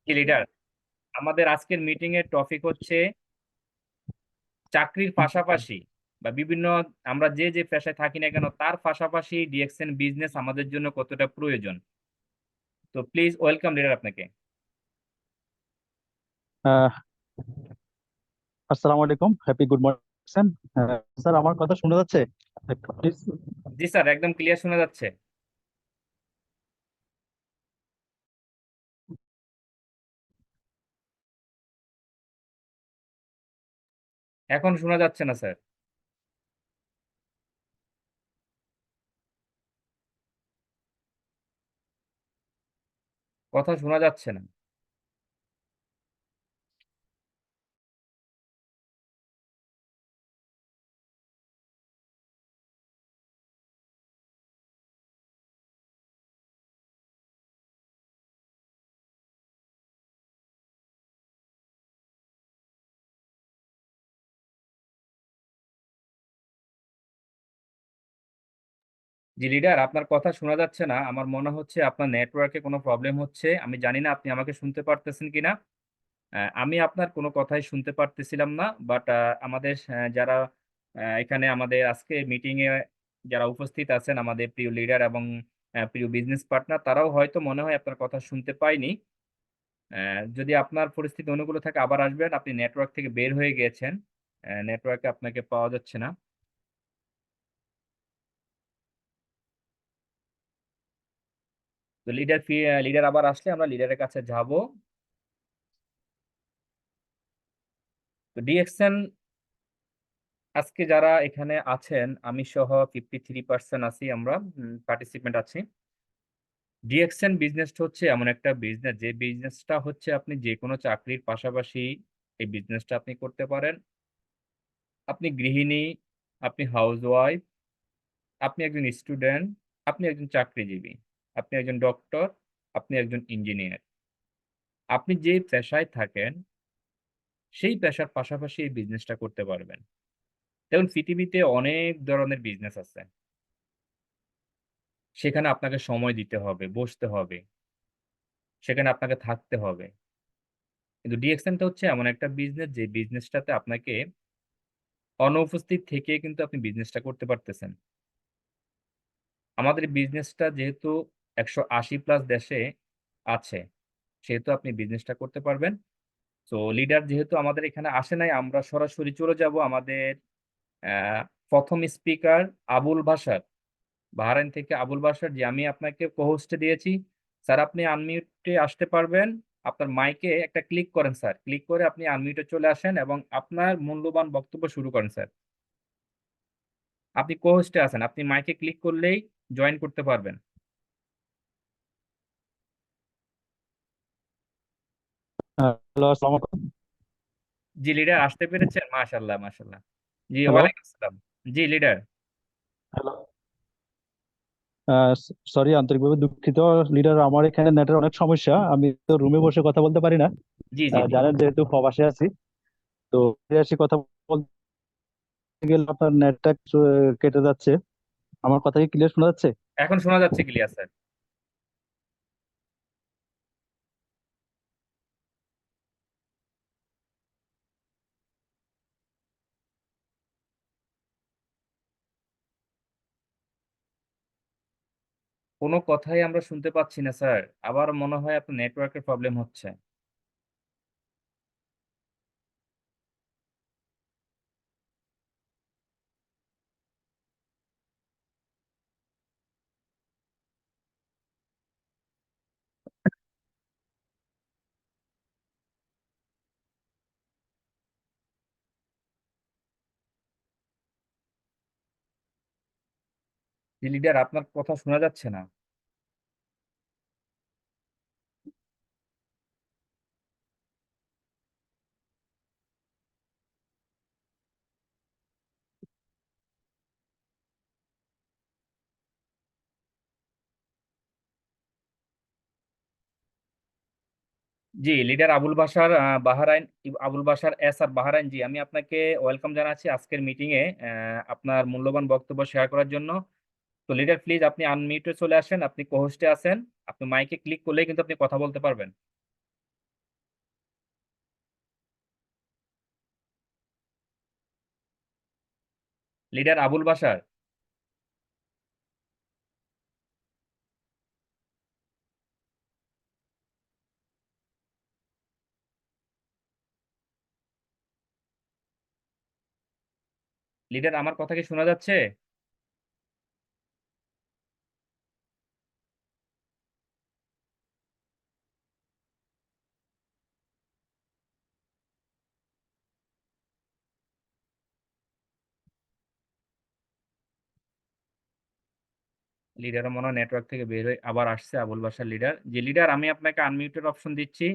কি লিডার, আমাদের আজকের মিটিং এর টপিক হচ্ছে চাকরির পাশাপাশি বা বিভিন্ন আমরা যে যে পেশায় থাকি না কেন তার পাশাপাশি ডিএক্সএন বিজনেস আমাদের জন্য কতটা প্রয়োজন। তো প্লিজ ওয়েলকাম লিডার আপনাকে। আহ, আসসালামু আলাইকুম, হ্যাপি গুড মর্নিং। স্যার, আমার কথা শোনা যাচ্ছে? প্লিজ। জি স্যার, একদম ক্লিয়ার শোনা যাচ্ছে। এখন শোনা যাচ্ছে না স্যার, কথা শোনা যাচ্ছে না। জি লিডার, আপনার কথা শোনা যাচ্ছে না। আমার মনে হচ্ছে আপনার নেটওয়ার্কে কোনো প্রবলেম হচ্ছে। আমি জানি না আপনি আমাকে শুনতে পারতেছেন কিনা। আমি আপনার কোনো কথাই শুনতে পারতেছিলাম না, বাট আমাদের যারা এখানে আমাদের আজকে মিটিং এ যারা উপস্থিত আছেন, আমাদের প্রিয় লিডার এবং প্রিয় বিজনেস পার্টনার, তারাও হয়তো মনে হয় আপনার কথা শুনতে পায়নি। যদি আপনার পরিস্থিতি অনুকূল থাকে আবার আসবেন। আপনি নেটওয়ার্ক থেকে বের হয়ে গিয়েছেন, নেটওয়ার্কে আপনাকে পাওয়া যাচ্ছে না। তো লিডার আবার আসলে আমরা লিডারের কাছে যাব। তো ডিএক্সএন আজকে যারা এখানে আছেন, আমি সহ 53% আছি, আমরা পার্টিসিপেন্ট আছি। ডিএক্সএন বিজনেসটা হচ্ছে এমন একটা বিজনেস, যে বিজনেসটা হচ্ছে আপনি যে কোনো চাকরির পাশাপাশি এই বিজনেসটা আপনি করতে পারেন। আপনি গৃহিণী, আপনি হাউসওয়াইফ, আপনি একজন স্টুডেন্ট, আপনি একজন চাকরিজীবী, আপনি একজন ডক্টর, আপনি একজন ইঞ্জিনিয়ার, আপনি যে পেশায় থাকেন সেই পেশার পাশাপাশি এই বিজনেসটা করতে পারবেন। যেমন পৃথিবীতে অনেক ধরনের বিজনেস আছে, সেখানে আপনাকে সময় দিতে হবে, বসতে হবে, সেখানে আপনাকে থাকতে হবে। কিন্তু ডিএক্সএনটা হচ্ছে এমন একটা বিজনেস, যে বিজনেসটাতে আপনাকে অনুপস্থিত থেকে কিন্তু আপনি বিজনেসটা করতে পারতেছেন। আমাদের বিজনেসটা যেহেতু 180+ দেশে আছে, সেহেতু আপনি বিজনেসটা করতে পারবেন। তো লিডার যেহেতু আমাদের এখানে আসে নাই, আমরা সরাসরি চলে যাব আমাদের আহ, প্রথম স্পিকার আবুল বাশার, বাহরাইন থেকে আবুল বাশার। যে আমি আপনাকে কোহোস্টে দিয়েছি স্যার, আপনি আনমিউটে আসতে পারবেন। আপনার মাইকে একটা ক্লিক করেন স্যার, ক্লিক করে আপনি আনমিউটে চলে আসেন এবং আপনার মূল্যবান বক্তব্য শুরু করেন স্যার। আপনি কোহোস্টে আছেন, আপনি মাইকে ক্লিক করলেই জয়েন করতে পারবেন। হ্যালো, আসসালামু আলাইকুম। জি লিডার, আসতে পেরেছেন? মাশাল্লাহ মাশাল্লাহ। জি হ্যালো। ওয়ালাইকুম আসসালাম। জি লিডার। হ্যালো। সরি, আন্তরিকভাবে দুঃখিত। লিডার, আমার এখানে নেটের অনেক সমস্যা, আমি তো রুমে বসে কথা বলতে পারি না। জি জি জি। জানেন, যেহেতু প্রবাসে আছি, তো ফিরে আসি কথা বলতে গেলে আপনার নেটটা কেটে যাচ্ছে। আমার কথা কি ক্লিয়ার শোনা যাচ্ছে? এখন শোনা যাচ্ছে ক্লিয়ার স্যার। কোনো কথাই আমরা শুনতে পাচ্ছি না স্যার। আবার মনে হয় আপনার নেটওয়ার্কের প্রবলেম হচ্ছে। জি লিডার, আপনার কথা শোনা যাচ্ছে না। জি লিডার আবুল বাশার, বাহারাইন, আবুল বাশার এস আর বাহারাইন। জি, আমি আপনাকে ওয়েলকাম জানাচ্ছি আজকের মিটিং এ আপনার মূল্যবান বক্তব্য শেয়ার করার জন্য। তো লিডার প্লিজ আপনি আনমিউটে চলে আসেন, আপনি কোহোস্টে আছেন, আপনি মাইকে ক্লিক করলেই কিন্তু আপনি কথা বলতে পারবেন। লিডার আবুল বাশার। লিডার আমার কথা কি শোনা যাচ্ছে? লিডার মনে হয় নেটওয়ার্ক থেকে বের হয়ে আবার আসছে আবুল বাশার লিডার। যে লিডার, আমি আপনাকে আনমিউটের অপশন দিচ্ছি,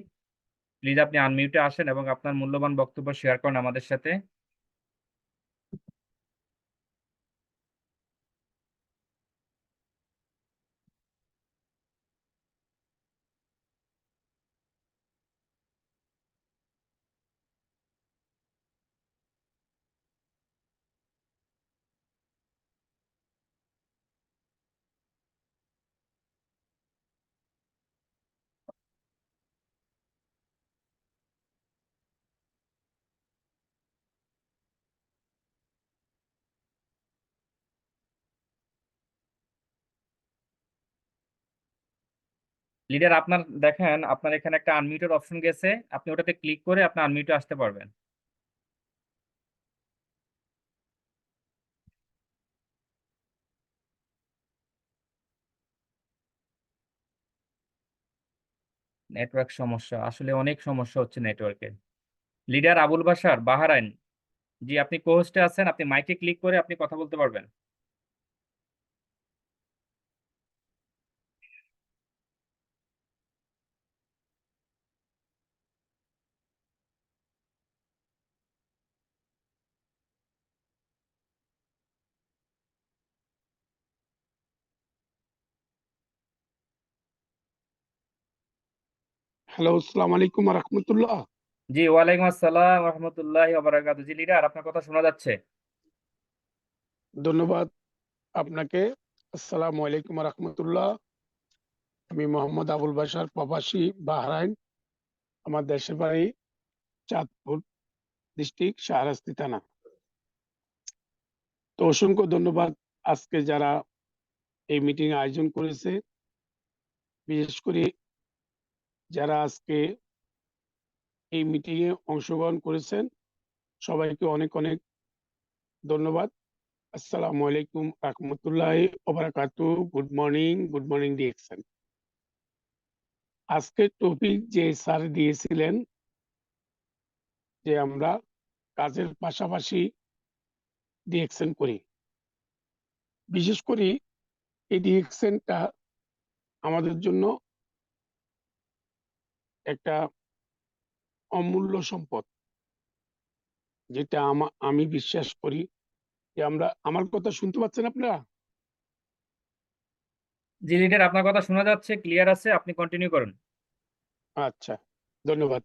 প্লিজ আপনি আনমিউটে আসেন এবং আপনার মূল্যবান বক্তব্য শেয়ার করেন আমাদের সাথে। লিডার আপনার দেখেন, আপনার এখানে একটা আনমিউটের অপশন গেছে, আপনি ওটাতে ক্লিক করে আপনি আনমিউটে আসতে পারবেন। নেটওয়ার্ক সমস্যা, আসলে অনেক সমস্যা হচ্ছে নেটওয়ার্কে। লিডার আবুল বাশার বাহারাইন, জি আপনি কোহোস্টে আছেন, আপনি মাইকে ক্লিক করে আপনি কথা বলতে পারবেন। হ্যালো, আসসালামু আলাইকুম রহমতুল্লাহ। জি ওয়ালাইকুম আসসালাম রহমতুল্লাহ বারাকাতু। জি লিডার আপনার কথা শোনা যাচ্ছে। ধন্যবাদ আপনাকে। আসসালামু আলাইকুম রহমতুল্লাহ। আমি মোহাম্মদ আবুল বাশার, প্রবাসী বাহরাইন। আমার দেশের বাড়ি চাঁদপুর ডিস্ট্রিক্ট, শাহরাস্তি থানা। তো অসংখ্য ধন্যবাদ আজকে যারা এই মিটিং আয়োজন করেছে, বিশেষ করে যারা আজকে এই মিটিং এ অংশগ্রহণ করেছেন, সবাইকে অনেক অনেক ধন্যবাদ। আসসালামু আলাইকুম রহমতুল্লাহ ওবারাকাতু। Good morning DXN. আজকের টপিক যে স্যার দিয়েছিলেন যে আমরা কাজের পাশাপাশি ডিএক্সএন করি, বিশেষ করে এই ডিএক্সএনটা আমাদের জন্য একটা অমূল্য সম্পদ, যেটা আমি বিশ্বাস করি যে আমরা, আমার কথা শুনতে পাচ্ছেন আপনারা? জি লিডার আপনার কথা শোনা যাচ্ছে, ক্লিয়ার আছে, আপনি কন্টিনিউ করুন। আচ্ছা, ধন্যবাদ।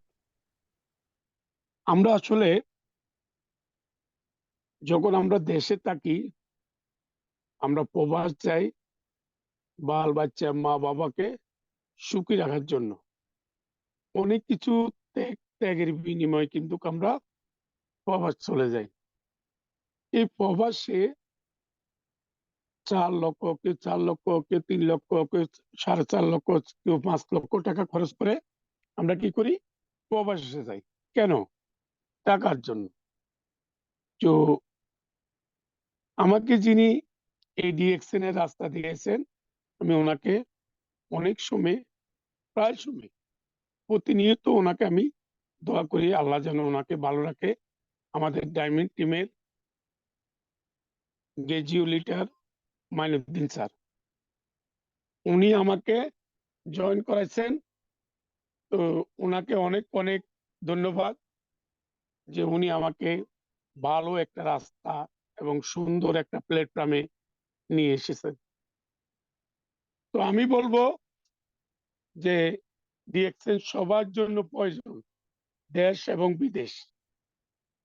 আমরা আসলে যখন আমরা দেশে থাকি, আমরা প্রবাস যাই বাল বাচ্চা মা বাবাকে সুখী রাখার জন্য। অনেক কিছু ত্যাগের বিনিময়ে কিন্তু আমরা প্রবাস চলে যাই। এই প্রবাসে 4 লক্ষ, কেউ 4 লক্ষ, কেউ 3 লক্ষ, কেউ 4.5 লক্ষ, কেউ 5 লক্ষ টাকা খরচ করে আমরা কি করি? প্রবাসে যাই। কেন? টাকার জন্য। তো আমাকে যিনি এই ডিএক্সএন এর রাস্তা দিয়েছেন, আমি ওনাকে অনেক সময়, প্রায় সময়, প্রতিনিয়ত ওনাকে আমি দোয়া করি আল্লাহ যেন ওনাকে ভালো রাখে। আমাদের ডায়মন্ড টিমের গেজিও লিডার মাইনুদ্দিন স্যার, উনি আমাকে জয়েন করাইছেন। তো ওনাকে অনেক অনেক ধন্যবাদ যে উনি আমাকে ভালো একটা রাস্তা এবং সুন্দর একটা প্ল্যাটফর্মে নিয়ে এসেছেন। তো আমি বলবো যে ডিএক্সএন সবার জন্য প্রয়োজন, দেশ এবং বিদেশ।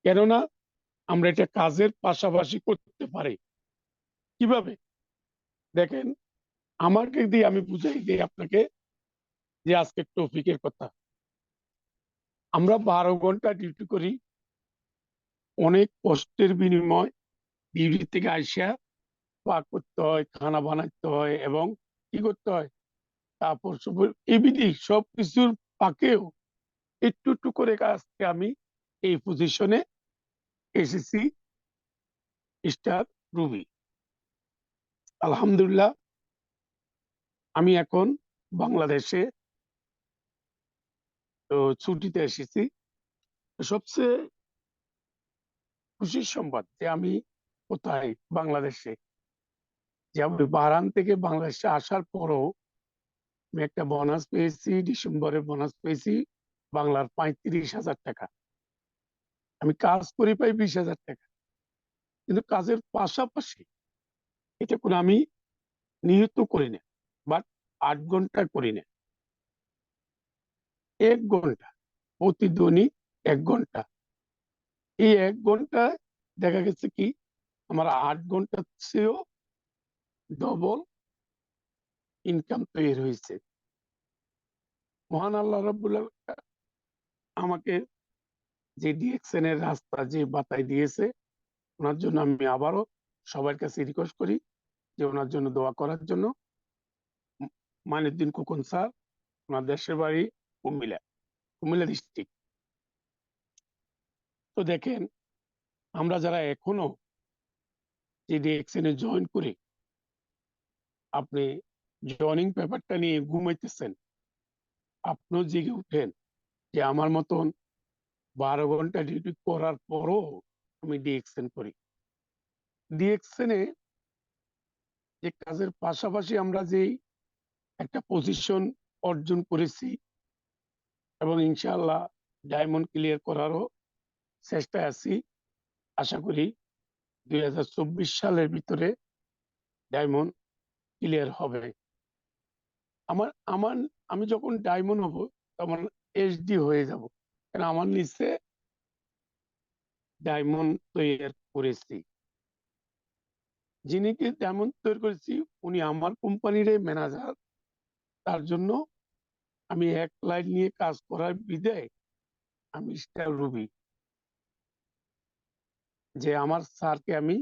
কেননা আমরা এটা কাজের পাশাপাশি করতে পারি। কিভাবে? দেখেন, আমাকে দিয়ে আমি বুঝাই দিই আপনাকে যে আজকে টপিকের কথা। আমরা 12 ঘন্টা ডিউটি করি, অনেক কষ্টের বিনিময় ডিউটি থেকে আইসা পাক করতে হয়, খানা বানাইতে হয় এবং কি করতে হয়, কাপড় চোপড় এমনি সবকিছুর ফাঁকেও একটু একটু করে আজকে আমি এই পজিশনে এসেছি, স্টার রুবি। আলহামদুলিল্লাহ, আমি এখন বাংলাদেশে তো ছুটিতে এসেছি। সবচেয়ে খুশির সংবাদ যে আমি কোথায়, বাংলাদেশে, যে আমি বাহরান থেকে বাংলাদেশে আসার পরও আমি একটা বোনাস পেয়েছি, ডিসেম্বরে বোনাস পেয়েছি বাংলার 35,000 টাকা। আমি কাজ করি পাই 20,000 টাকা, কিন্তু কাজের পাশাপাশি এটা কোনো আমি নিয়ত করি না, বাট 8 ঘন্টা করি না, 1 ঘন্টা প্রতিদিনই, 1 ঘন্টা। এই 1 ঘন্টায় দেখা গেছে কি আমার 8 ঘন্টার চেয়েও ডবল ইনকাম তৈরি হয়েছে। মহান আল্লাহ রাব্বুল আলামিন আমাকে যে ডিএক্সএন এর রাস্তা যে বাতায় দিয়েছে, ওনার জন্য আমি আবারও সবার কাছে রিকোয়েস্ট করি যে ওনার জন্য দোয়া করার জন্য। মাইনুদ্দিন খোকন স্যার, ওনার দেশের বাড়ি কুমিল্লা, কুমিল্লা ডিস্ট্রিক্ট। তো দেখেন, আমরা যারা এখনো যে ডিএক্সএন এ জয়েন করি, আপনি জয়নিং পেপারটা নিয়ে ঘুমাইতেছেন, আপনিও জেগে উঠেন যে আমার মতন 12 ঘন্টা ডিউটি করার পরও আমি ডিএক্সএন করি। ডিএক্সএন এ যে কাজের পাশাপাশি আমরা যে একটা পজিশন অর্জন করেছি এবং ইনশাআল্লাহ ডায়মন্ড ক্লিয়ার করারও চেষ্টায় আছি। আশা করি 2024 সালের ভিতরে ডায়মন্ড ক্লিয়ার হবে। আমার আমার আমি যখন ডায়মন্ড হব তখন এইচডি হয়ে যাব, কারণ আমার নিচে ডায়মন্ড তৈরি করেছি। যিনি কি ডায়মন্ড তৈরি করেছি উনি আমার কোম্পানির ম্যানেজার। তার জন্য আমি এক লাইন নিয়ে কাজ করার বিদায় আমি স্টার রুবি, যে আমার স্যারকে আমি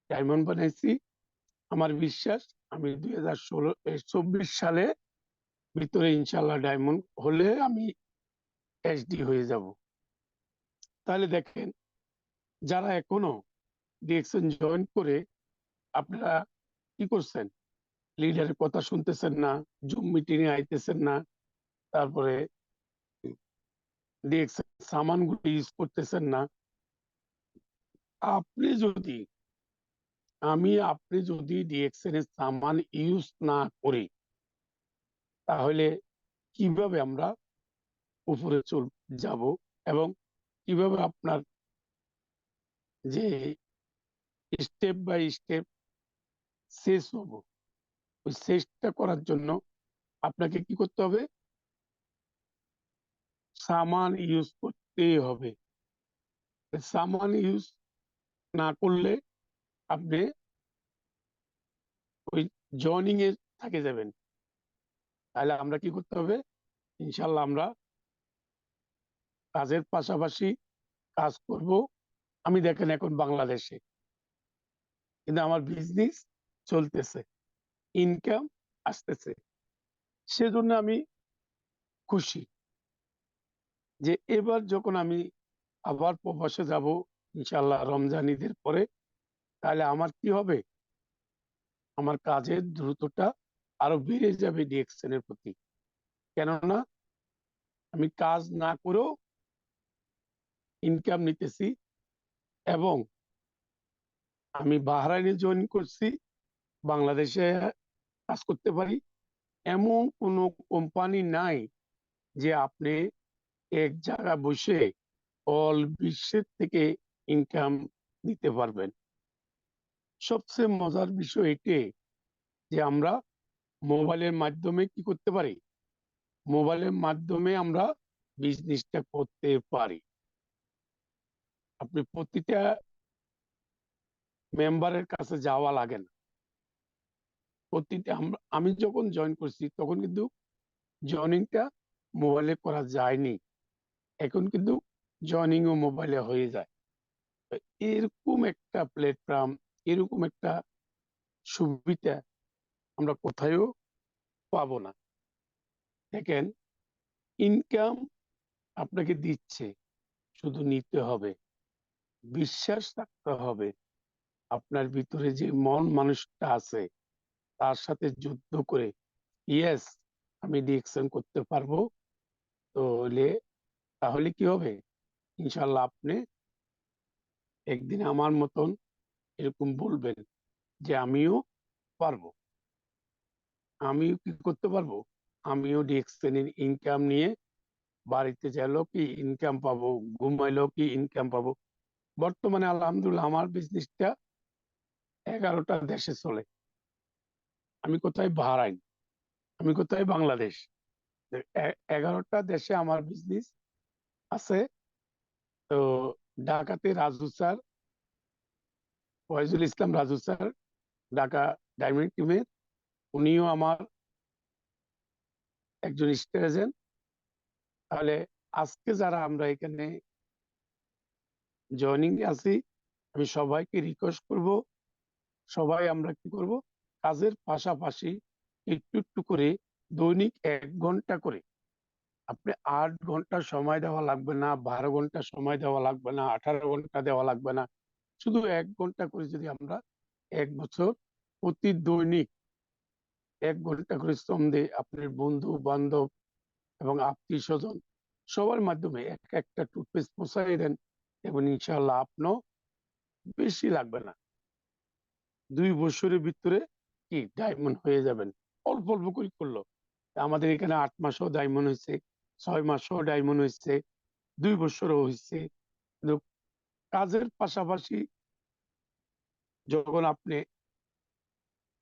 ডায়মন্ড বানাইছি। আমার বিশ্বাস আমি 2024 সালে ভিতরে ইনশাল্লাহ ডায়মন্ড হলে আমি এইচডি হয়ে যাব। তাহলে দেখেন, যারা এখনো ডিএক্সএন জয়েন করে আপনারা কি করছেন, লিডারের কথা শুনতেছেন না, জুম মিটিং এ আইতেছেন না, তারপরে ডিএক্সএন সামানগুলো ইউজ করতেছেন না। আপনি যদি আপনি যদি ডিএক্সএন এর সামান ইউজ না করি, তাহলে কিভাবে আমরা উপরে যাব এবং কিভাবে আপনার যে স্টেপ বাই স্টেপ শেষ হবো, ওই শেষটা করার জন্য আপনাকে কি করতে হবে, সামান ইউজ করতেই হবে। সামান ইউজ না করলে আপনি ওই জয়নিং এ থাকে যাবেন। তাহলে আমরা কি করতে হবে, ইনশাল্লাহ আমরা কাজের পাশাপাশি কাজ করব। আমি দেখেন এখন বাংলাদেশে, কিন্তু আমার বিজনেস চলতেছে, ইনকাম আসতেছে, সেজন্য আমি খুশি যে এবার যখন আমি আবার প্রবাসে যাব ইনশাল্লাহ রমজান ঈদের পরে, তাহলে আমার কি হবে, আমার কাজের দ্রুততা আরো বেড়ে যাবে ডিএক্সএন এর প্রতি। কেননা আমি কাজ না করেও ইনকাম নিতেছি এবং আমি বাহরাইনে জয়েন করছি, বাংলাদেশে কাজ করতে পারি। এমন কোনো কোম্পানি নাই যে আপনি এক জায়গায় বসে অল বিশ্বের থেকে ইনকাম দিতে পারবেন। সবচেয়ে মজার বিষয় এটাই যে আমরা মোবাইলের মাধ্যমে কি করতে পারি, মোবাইলের মাধ্যমে আমরা বিজনেসটা করতে পারি। আপনি প্রতিটা মেম্বারের কাছে যাওয়া লাগে না। প্রতিটা আমি যখন জয়েন করছি তখন কিন্তু জয়নিংটা মোবাইলে করা যায়নি, এখন কিন্তু জয়নিং ও মোবাইলে হয়ে যায়। তো এরকম একটা প্ল্যাটফর্ম এরকম একটা সুবিধা আমরা কোথায়ও পাবো না। দেখেন, ইনকাম আপনাকে দিচ্ছে, শুধু নিতে হবে, বিশ্বাস রাখতে হবে। আপনার ভিতরে যে মন মানুষটা আছে তার সাথে যুদ্ধ করে ইয়েস আমি ডিএকশন করতে পারবো, তাহলে তাহলে কি হবে? ইনশাল্লাহ আপনি একদিন আমার মতন এরকম বলবেন যে আমিও পারবো, আমিও কি করতে পারবো, আমিও ডিএকশনের ইনকাম নিয়ে বাড়িতে চাইলেও কি ইনকাম পাবো, ঘুমাইলেও কি ইনকাম পাবো। বর্তমানে আলহামদুলিল্লাহ আমার বিজনেসটা 11টা দেশে চলে। আমি কোথায় বাহরাইন, আমি কোথায় বাংলাদেশ, 11টা দেশে আমার বিজনেস আছে। তো ঢাকাতে Raju sir, Faizul Islam Raju sir, Dhaka diamond টিমের, উনিও আমার একজন স্টার এজেন্ট। তাহলে আজকে যারা আমরা এখানে জয়নিং আছি, আমি সবাইকে রিকোয়েস্ট করব, সবাই আমরা কি করব, কাজের পাশাপাশি একটু একটু করে দৈনিক 1 ঘন্টা করে, আপনি 8 ঘন্টা সময় দেওয়া লাগবে না, 12 ঘন্টা সময় দেওয়া লাগবে না, 18 ঘন্টা দেওয়া লাগবে না, শুধু 1 ঘন্টা করে যদি আমরা 1 বছর প্রতি দৈনিক 1 ঘন্টা করে শ্রম দিয়ে আপনার বন্ধু বান্ধব এবং আত্মীয় স্বজন সবার মাধ্যমে একটা টুথপেস্ট পৌঁছাই দেন, এবং ইনশাল্লাহ আপনার বেশি লাগবে না, 2 বছরের ভিতরে কি ডায়মন্ড হয়ে যাবেন। অল্প অল্প করে করলো, আমাদের এখানে 8 মাসও ডায়মন্ড হয়েছে, 6 মাসও ডায়মন্ড হয়েছে, 2 বছরও হয়েছে। কিন্তু কাজের পাশাপাশি যখন আপনি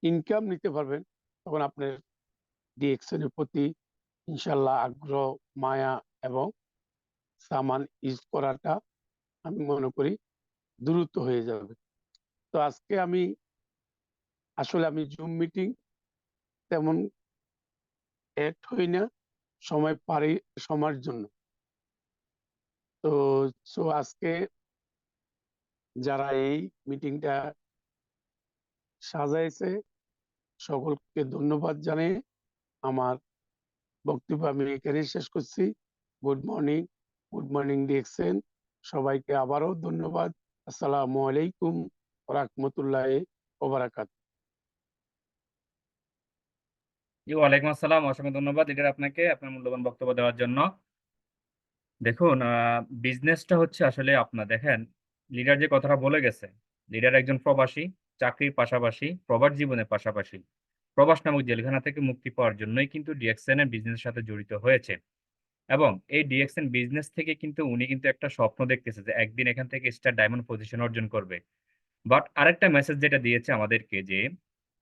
ইনকাম নিতে পারবেন, তখন আপনার ডিএকশন এর প্রতি ইনশাল্লাহ আগ্রহ, মায়া এবং সামান ইউজ করাটা আমি মনে করি দ্রুত হয়ে যাবে। তো আজকে আমি জুম মিটিং তেমন অ্যাড হই না, সময় পারি সময়ের জন্য। তো আজকে যারা এই মিটিংটা সাজাইছে সকলকে ধন্যবাদ জানিয়ে আমার বক্তব্য আমি এখানে শেষ করছি। গুড মর্নিং ডিএকশন, সবাইকে আবারও ধন্যবাদ। আসসালামু আলাইকুম রাহমাতুল্লাহি ওয়া বারাকাতুহু। জি, ওয়ালাইকুম আসসালাম, অসংখ্য ধন্যবাদ লিডার আপনাকে আপনার মূল্যবান বক্তব্য দেওয়ার জন্য। দেখুন, বিজনেসটা হচ্ছে আসলে আপনার, দেখেন লিডার যে কথাটা বলে গেছে, লিডার একজন প্রবাসী, চাকরির পাশাপাশি প্রবাস জীবনের পাশাপাশি প্রবাস নামক জেলখানা থেকে মুক্তি পাওয়ার জন্যই কিন্তু ডিএক্সএন এর বিজনেসের সাথে জড়িত হয়েছে। এবং এই ডিএক্সএন বিজনেস থেকে কিন্তু উনি কিন্তু একটা স্বপ্ন দেখতেছে যে একদিন এখান থেকে স্টার ডায়মন্ড পজিশন অর্জন করবে। বাট আরেকটা মেসেজ যেটা দিয়েছে আমাদেরকে যে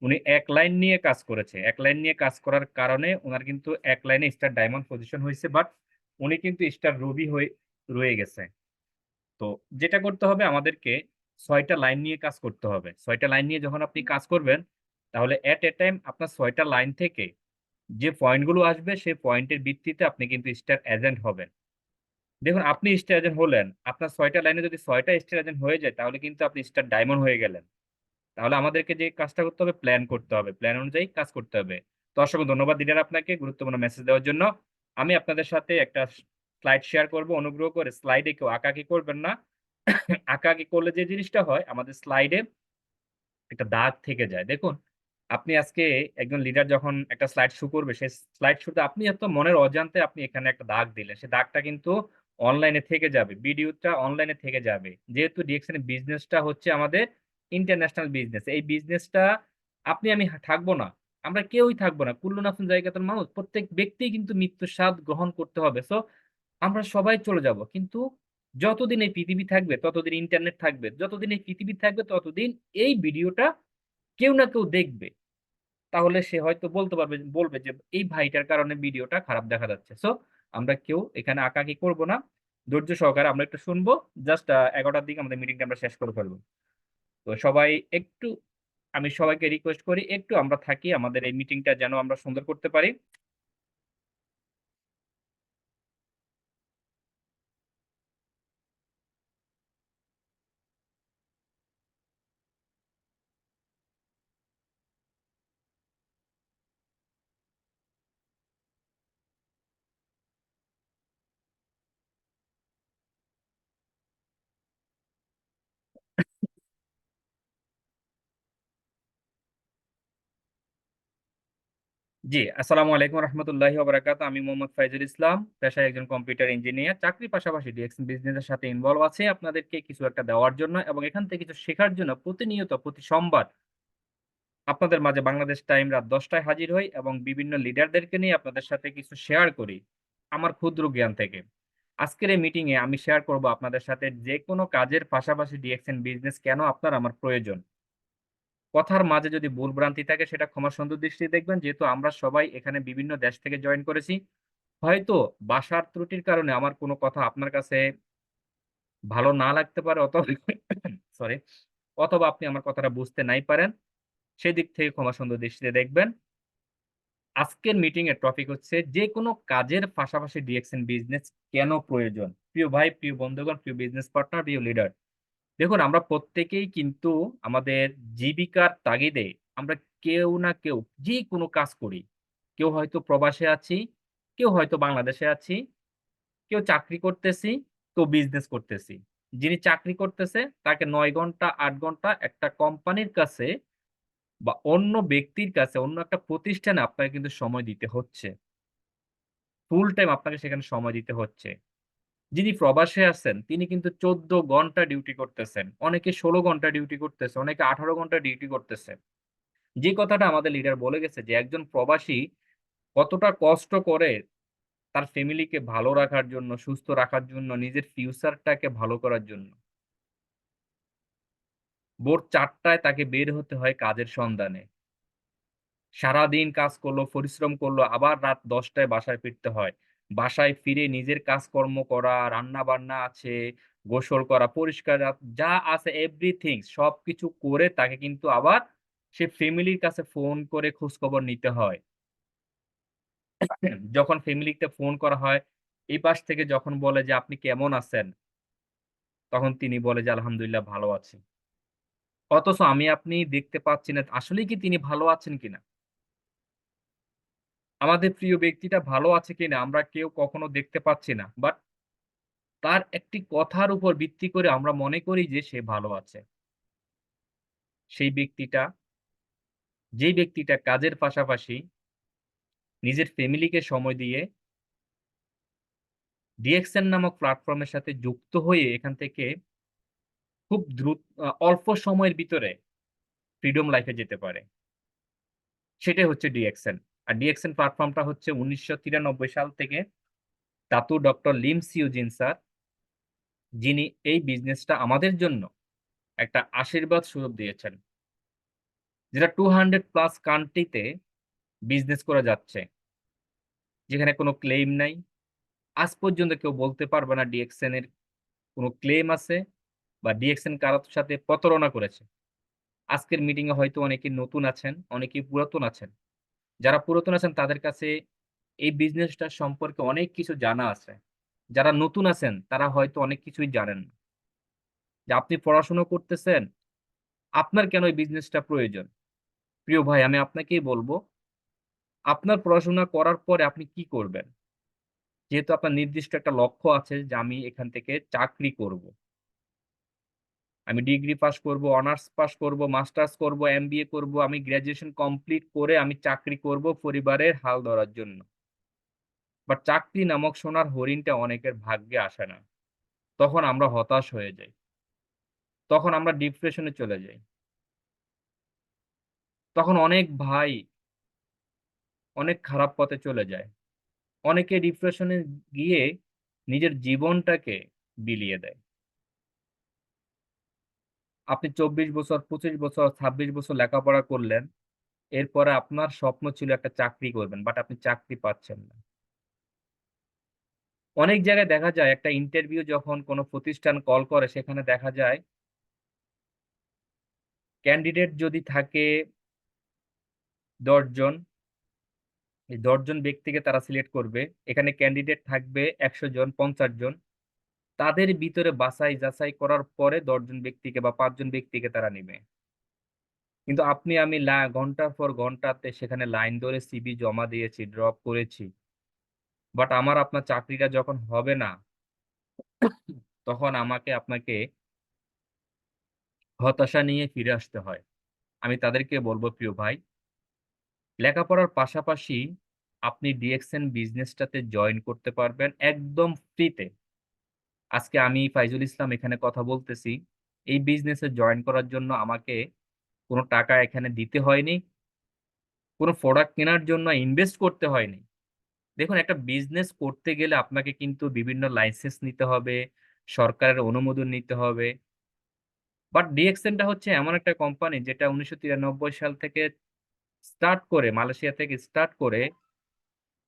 উনি এক লাইন নিয়ে কাজ করেছে, এক লাইন নিয়ে কাজ করার কারণে ওনার কিন্তু এক লাইনে স্টার ডায়মন্ড পজিশন হয়েছে, বাট উনি কিন্তু স্টার রুবি হয়ে রয়ে গেছে। তো যেটা করতে হবে আমাদেরকে 6টা লাইন নিয়ে কাজ করতে হবে। 6টা লাইন নিয়ে যখন আপনি কাজ করবেন, তাহলে এট এ টাইম আপনার 6টা লাইন থেকে যে পয়েন্টগুলো আসবে সেই পয়েন্টের ভিত্তিতে আপনি কিন্তু স্টার এজেন্ট হবেন। দেখুন, আপনি স্টার এজেন্ট হলেন, আপনার 6টা লাইনে যদি 6টা স্টার এজেন্ট হয়ে যায় তাহলে কিন্তু আপনি স্টার ডায়মন্ড হয়ে গেলেন। তাহলে আমাদেরকে যে কাজটা করতে হবে, প্ল্যান করতে হবে, প্ল্যান অনুযায়ী কাজ করতে হবে। তো অসংখ্য ধন্যবাদ লিডার আপনাকে গুরুত্বপূর্ণ মেসেজ দেওয়ার জন্য। আমি আপনাদের সাথে একটা স্লাইড শেয়ার করব, অনুগ্রহ করে স্লাইডে কেউ আঁকাআঁকি করবেন না। আঁকাআঁকি করলে যে জিনিসটা হয়, আমাদের স্লাইডে একটা দাগ থেকে যায়। দেখুন, আপনি আজকে একজন লিডার যখন একটা স্লাইড শো করবে, সেই স্লাইড শোতে আপনি এত মনের অজান্তে আপনি এখানে একটা দাগ দিলেন, সেই দাগটা কিন্তু অনলাইনে থেকে যাবে, ভিডিওটা অনলাইনে থেকে যাবে। যেহেতু ডিএক্সএন এর বিজনেসটা হচ্ছে আমাদের ইন্টারন্যাশনাল বিজনেস, এই বিজনেসটা আপনি আমি থাকবো না, আমরা কেউই থাকবো না, কুল্লু নাফসুন জায়গাতুল মাউত, প্রত্যেক ব্যক্তি কিন্তু মৃত্যুর স্বাদ গ্রহণ করতে হবে। সো আমরা সবাই চলে যাব, কিন্তু যতদিন এই পৃথিবী থাকবে ততদিন ইন্টারনেট থাকবে, যতদিন এই পৃথিবী থাকবে ততদিন এই ভিডিওটা কেউ না কেউ দেখবে। তাহলে সে হয়তো বলবে যে এই ভাইটার কারণে ভিডিওটা খারাপ দেখা যাচ্ছে। সো আমরা কেউ এখানে আঁকাআঁকি করব না, ধৈর্য সহকারে আমরা একটু শুনবো। জাস্ট 11টার দিকে আমাদের মিটিংটা আমরা শেষ করে ফেলবো। তো সবাই একটু, আমি সবাইকে রিকোয়েস্ট করি একটু আমরা থাকি, আমাদের এই মিটিংটা যেন আমরা সুন্দর করতে পারি। জি, আসসালামু আলাইকুম রহমতুল্লাহি ওয়া বারাকাতুহু। আমি মোহাম্মদ ফাইজুল ইসলাম, পেশায় একজন কম্পিউটার ইঞ্জিনিয়ার। চাকরির পাশাপাশি ডিএক্সএন বিজনেসের সাথে ইনভলভ আছি আপনাদেরকে কিছু একটা দেওয়ার জন্য এবং এখান থেকে কিছু শেখার জন্য প্রতিনিয়ত প্রতি সোমবার আপনাদের মাঝে বাংলাদেশ টাইম রাত ১০টায় হাজির হই এবং বিভিন্ন লিডারদেরকে নিয়ে আপনাদের সাথে কিছু শেয়ার করি আমার ক্ষুদ্র জ্ঞান থেকে। আজকের এই মিটিং এ আমি শেয়ার করব আপনাদের সাথে যেকোনো কাজের পাশাপাশি ডিএক্সএন বিজনেস কেন আপনার আমার প্রয়োজন। কথার মাঝে যদি ভুলভ্রান্তি থাকে সেটা ক্ষমা সুন্দর দৃষ্টিতে দেখবেন। যেহেতু আমরা সবাই এখানে বিভিন্ন দেশ থেকে জয়েন করেছি। হয়তো ভাষার ত্রুটির কারণে আমার কোনো কথা আপনার কাছে ভালো না লাগতে পারে অথবা সরি অথবা আপনি আমার কথাটা বুঝতে নাই পারেন। সেদিক থেকে ক্ষমা সুন্দর দৃষ্টিতে দেখবেন। আজকের মিটিং এর টপিক হচ্ছে যেকোনো কাজের পাশাপাশি ডিরেকশন বিজনেস কেন প্রয়োজন? প্রিয় ভাই, প্রিয় বন্ধুগণ, প্রিয় বিজনেস পার্টনার, প্রিয় লিডার। দেখুন আমরা প্রত্যেকেই কিন্তু আমাদের জীবিকার তাগিদে আমরা কেউ না কেউ যেকোনো কাজ করি। কেউ হয়তো প্রবাসে আছি, কেউ হয়তো বাংলাদেশে আছি, কেউ চাকরি করতেছি, কেউ বিজনেস করতেছি। যিনি চাকরি করতেছে তাকে ৯ ঘন্টা ৮ ঘন্টা একটা কোম্পানির কাছে বা অন্য ব্যক্তির কাছে, অন্য একটা প্রতিষ্ঠানে আপনাকে কিন্তু সময় দিতে হচ্ছে। ফুল টাইম আপনাকে সেখানে সময় দিতে হচ্ছে। যিনি প্রবাসে আছেন তিনি কিন্তু ১৪ ঘন্টা ডিউটি করতেছেন। অনেকে ১৬ ঘন্টা ডিউটি করতেছে, অনেকে ১৮ ঘন্টা ডিউটি করতেছে। যে কথাটা আমাদের লিডার বলে গেছে যে একজন প্রবাসী কতটা কষ্ট করে তার ফ্যামিলিকে ভালো রাখার জন্য, সুস্থ রাখার জন্য, নিজের ফিউচারটাকে ভালো করার জন্য। ভোর ৪ টায় তাকে বের হতে হয় কাজের সন্ধানে। সারাদিন কাজ করলো, পরিশ্রম করলো, আবার রাত ১০ টায় বাসায় ফিরতে হয়। বাসায় ফিরে নিজের কাজকর্ম করা, রান্না-বান্না আছে, গোসল করা, পরিষ্কার যা আছে এভরিথিং সবকিছু করে তাকে কিন্তু আবার সে ফ্যামিলির কাছে ফোন করে খোঁজখবর নিতে হয়। যখন ফ্যামিলিতে ফোন করা হয়, এই পাশ থেকে যখন বলে যে, "আপনি কেমন আছেন?" তখন তিনি বলে যে, "আলহামদুলিল্লাহ ভালো আছি।" অথচ আমি আপনি দেখতে পাচ্ছি না আসলেই কি তিনি ভালো আছেন কিনা? আমাদের প্রিয় ব্যক্তিটা ভালো আছে কিনা আমরা কেউ কখনো দেখতে পাচ্ছি না। বাট তার একটি কথার উপর ভিত্তি করে আমরা মনে করি যে সে ভালো আছে। সেই ব্যক্তিটা যেই ব্যক্তিটা কাজের পাশাপাশি নিজের ফ্যামিলিকে সময় দিয়ে ডিএক্সএন নামক প্ল্যাটফর্মের সাথে যুক্ত হয়ে এখান থেকে খুব অল্প সময়ের ভিতরে ফ্রিডম লাইফ এ যেতে পারে। সেটাই হচ্ছে ডিএক্সএন। আর ডিএক্সএন প্ল্যাটফর্মটা হচ্ছে ১৯৯৩ সাল থেকে দাতু ডক্টর লিম সিউজিন স্যার যিনি এই বিজনেসটা আমাদের জন্য একটা আশীর্বাদ স্বরূপ দিয়েছেন। যেটা 200 প্লাস কান্ট্রিতে বিজনেস করে যাচ্ছে। যেখানে কোন ক্লেইম নাই। আজ পর্যন্ত কেউ বলতে পারবে না ডিএক্সএন এর কোন ক্লেম আছে বা ডিএক্সএন কারো সাথে প্রতারণা করেছে। আজকের মিটিং এ হয়তো অনেকে নতুন আছেন, অনেকেই পুরাতন আছেন। যারা পুরাতন আছেন তাদের কাছে এই বিজনেসটা সম্পর্কে অনেক কিছু জানা আছে। যারা নতুন আছেন তারা হয়তো অনেক কিছুই জানেন না। যে আপনি পড়াশোনা করতেছেন, আপনার কেন এই বিজনেসটা প্রয়োজন? প্রিয় ভাই আমি আপনাকেই বলব, আপনার পড়াশোনা করার পরে আপনি কি করবেন? যেহেতু আপনার নির্দিষ্ট একটা লক্ষ্য আছে যে আমি এখান থেকে চাকরি করব। আমি ডিগ্রি পাস করব, অনার্স পাস করব, মাস্টার্স করব, এমবিএ করব, আমি গ্র্যাজুয়েশন কমপ্লিট করে আমি চাকরি করব পরিবারের হাল ধরার জন্য। বাট চাকরি নামক সোনার হরিণটা অনেকের ভাগ্যে আসে না। তখন আমরা হতাশ হয়ে যাই। তখন আমরা ডিপ্রেশনে চলে যাই। তখন অনেক ভাই অনেক খারাপ পথে চলে যায়। অনেকে ডিপ্রেশনে গিয়ে নিজের জীবনটাকে বিলিয়ে দেয়। আপনি ২৪ বছর, ২৫ বছর, ২৬ বছর লেখাপড়া করলেন। এরপরে আপনার স্বপ্ন ছিল একটা চাকরি করবেন। বাট আপনি চাকরি পাচ্ছেন না। অনেক জায়গায় দেখা যায় একটা ইন্টারভিউ যখন কোন প্রতিষ্ঠান কল করে সেখানে দেখা যায় ক্যান্ডিডেট যদি থাকে ১০ জন, এই ১০ জন ব্যক্তিকে তারা সিলেক্ট করবে। এখানে ক্যান্ডিডেট থাকবে ১০০ জন, ৫০ জন। তাদের ভিতরে বাছাই যাচাই করার পরে ১০ জন ব্যক্তিকে বা ৫ জন ব্যক্তিকে তারা নিবে। কিন্তু আপনি আমি ঘন্টার পর ঘন্টাতে সেখানে লাইন ধরে সিভি জমা দিয়েছি, ড্রপ করেছি। বাট আমার আপনার চাকরিটা যখন হবে না, তখন আমাকে আপনাকে হতাশা নিয়ে ফিরে আসতে হয়। আমি তাদেরকে বলব প্রিয় ভাই, লেখাপড়ার পাশাপাশি আপনি ডিএক্সএন বিজনেসটাতে জয়েন করতে পারবেন একদম ফ্রিতে। আজকে আমি ফাইজুল ইসলাম এখানে কথা বলতেছি। এই বিজনেসে জয়েন করার জন্য আমাকে কোনো টাকা এখানে দিতে হয়নি, কোনো প্রোডাক্ট কেনার জন্য ইনভেস্ট করতে হয়নি। দেখুন, একটা বিজনেস করতে গেলে আপনাকে কিন্তু বিভিন্ন লাইসেন্স নিতে হবে, সরকারের অনুমোদন নিতে হবে। বাট ডিএক্সএনটা হচ্ছে এমন একটা কোম্পানি যেটা ১৯৯৩ সাল থেকে স্টার্ট করে, মালয়েশিয়া থেকে স্টার্ট করে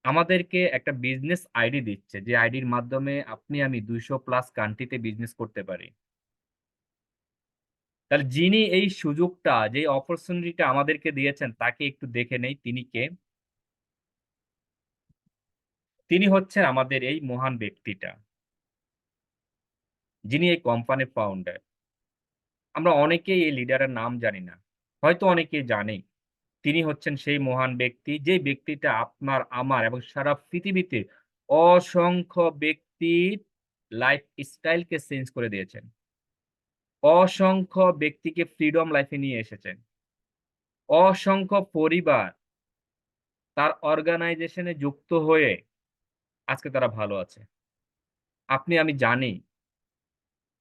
আমাদেরকে একটা বিজনেস আইডি দিচ্ছে, যে আইডির মাধ্যমে আপনি আমি ২০০ প্লাস কান্ট্রিতে বিজনেস করতে পারি। তাহলে যিনি এই সুযোগটা, যে অপরচুনিটিটা আমাদেরকে দিয়েছেন তাকে একটু দেখে নেই তিনি কে? তিনি হচ্ছেন আমাদের এই মহান ব্যক্তিটা, যিনি এই কোম্পানির ফাউন্ডার। আমরা অনেকেই এই লিডারের নাম জানি না। হয়তো অনেকেই জানে। তিনি হচ্ছেন সেই মহান ব্যক্তি, যে ব্যক্তিটা আপনার, আমার এবং সারা পৃথিবীতে অসংখ্য ব্যক্তির লাইফ স্টাইলকে চেঞ্জ করে দিয়েছেন। অসংখ্য ব্যক্তিকে ফ্রিডম লাইফে নিয়ে এসেছেন। অসংখ্য পরিবার তার অর্গানাইজেশনে যুক্ত হয়ে আজকে তারা ভালো আছে। আপনি আমি জানি,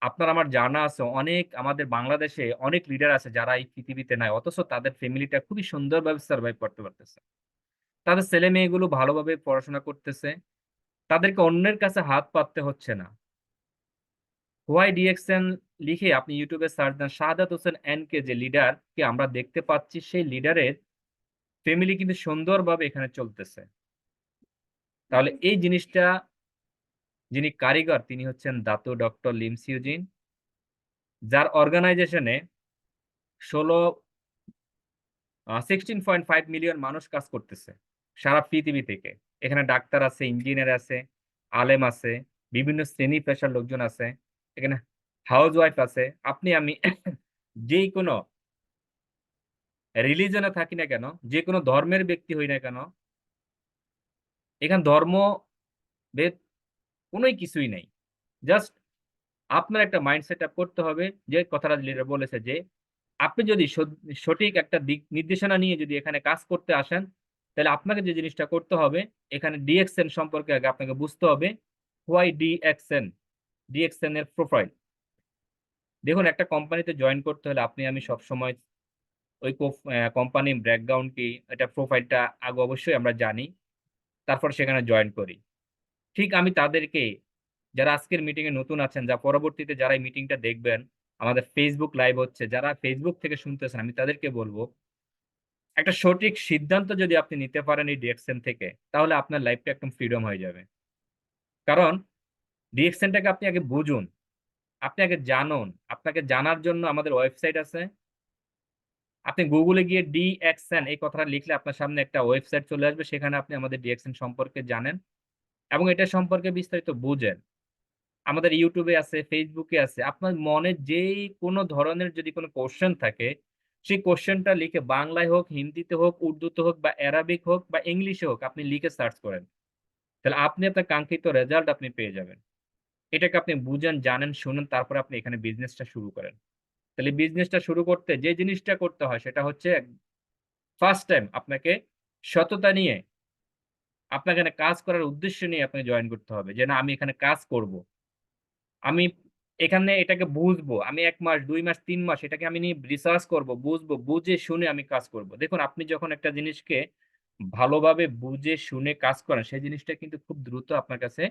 আপনার আমার জানা আছে অনেক, আমাদের বাংলাদেশে অনেক লিডার আছে যারা এই পৃথিবীতে নাই। অথচ তাদের ফ্যামিলিটা খুবই সুন্দরভাবে সারভাইভ করতে পারতেছে। তাদের ছেলে-মেয়েগুলো ভালোভাবে পড়াশোনা করতেছে। তাদেরকে অন্যের কাছে হাত পাততে হচ্ছে না। হোয়াই ডিএক্সএন লিখে আপনি YouTube এ সার্চ দেন, শাহাদাত হোসেন এনকে যে লিডারকে আমরা দেখতে পাচ্ছি, সেই লিডারের ফ্যামিলি কিন্তু সুন্দরভাবে এখানে চলতেছে। তাহলে এই জিনিসটা, যিনি কারিগর তিনি হচ্ছেন দাতো ডক্টর লিম সিউজিন, যার অর্গানাইজেশনে 16.5 মিলিয়ন মানুষ কাজ করতেছে সারা পৃথিবী থেকে। এখানে ডাক্তার আছে, ইঞ্জিনিয়ার আছে, আলেম আছে, বিভিন্ন শ্রেণী পেশার লোকজন আছে। এখানে হাউসওয়াইফ আছে। আপনি আমি যেকোনো রিলিজনে থাকি না কেন, যেকোনো ধর্মের ব্যক্তি হই না কেন, এখানে ধর্ম ভেদ কোনোই কিছুই নেই। জাস্ট আপনার একটা মাইন্ড সেটআপ করতে হবে, যে কথাটা লিডার বলেছে যে, আপনি যদি সঠিক একটা দিক নির্দেশনা নিয়ে যদি এখানে কাজ করতে আসেন, তাহলে আপনাকে যে জিনিসটা করতে হবে, এখানে ডিএক্সএন সম্পর্কে আগে আপনাকে বুঝতে হবে। Why DXN? ডিএক্সএন এর প্রোফাইল। দেখুন, একটা কোম্পানিতে জয়েন করতে হলে আপনি আমি সবসময় ওই কোম্পানির ব্যাকগ্রাউন্ড কি, এটা প্রোফাইলটা আগে অবশ্যই আমরা জানি। তারপর সেখানে জয়েন করি। ঠিক আমি তাদেরকে, যারা আজকের মিটিং এ নতুন আছেন, যা পরবর্তীতে যারা এই মিটিংটা দেখবেন, আমাদের Facebook লাইভ হচ্ছে, যারা Facebook থেকে শুনতেছেন, আমি তাদেরকে বলব, একটা সঠিক সিদ্ধান্ত যদি আপনি নিতে পারেন এই ডিএক্সএন থেকে, তাহলে আপনার লাইফটা একদম ফ্রিডম হয়ে যাবে। কারণ ডিএক্সএনটাকে আপনি আগে বুঝুন, আপনি আগে জানুন। আপনাকে জানার জন্য আমাদের ওয়েবসাইট আছে। আপনি গুগলে গিয়ে ডিএক্সএন এই কথাটা লিখলে আপনার সামনে একটা ওয়েবসাইট চলে আসবে। সেখানে আপনি আমাদের ডিএক্সএন সম্পর্কে জানেন এবং এটা সম্পর্কে বিস্তারিত বুঝেন। আমাদের YouTube এ আছে, Facebook এ আছে। আপনার মনে যেই কোনো ধরনের যদি কোনো কোয়েশ্চেন থাকে, সেই কোয়েশ্চেনটা লিখে বাংলায় হোক, হিন্দিতে হোক, উর্দুতে হোক বা অ্যারাবিক হোক বা ইংলিশে হোক, আপনি লিখে সার্চ করেন। তাহলে আপনি আপনার কাঙ্ক্ষিত রেজাল্ট আপনি পেয়ে যাবেন। এটাকে আপনি বুঝেন, জানেন, শুনেন, তারপরে আপনি এখানে বিজনেসটা শুরু করেন। তাহলে বিজনেসটা শুরু করতে যে জিনিসটা করতে হয় সেটা হচ্ছে, ফার্স্ট টাইম আপনাকে সততা নিয়ে, আপনার এখানে কাজ করার উদ্দেশ্য নিয়ে আপনাকে জয়েন করতে হবে। যে না, আমি এখানে কাজ করব। আমি এখানে এটাকে বুঝবো। আমি ১ মাস, ২ মাস, ৩ মাস এটাকে আমি নিয়ে রিসার্চ করব, বুঝবো, বুঝে শুনে আমি কাজ করব। দেখুন, আপনি যখন একটা জিনিসকে ভালোভাবে বুঝে শুনে কাজ করেন, সেই জিনিসটা কিন্তু খুব দ্রুত আপনার কাছে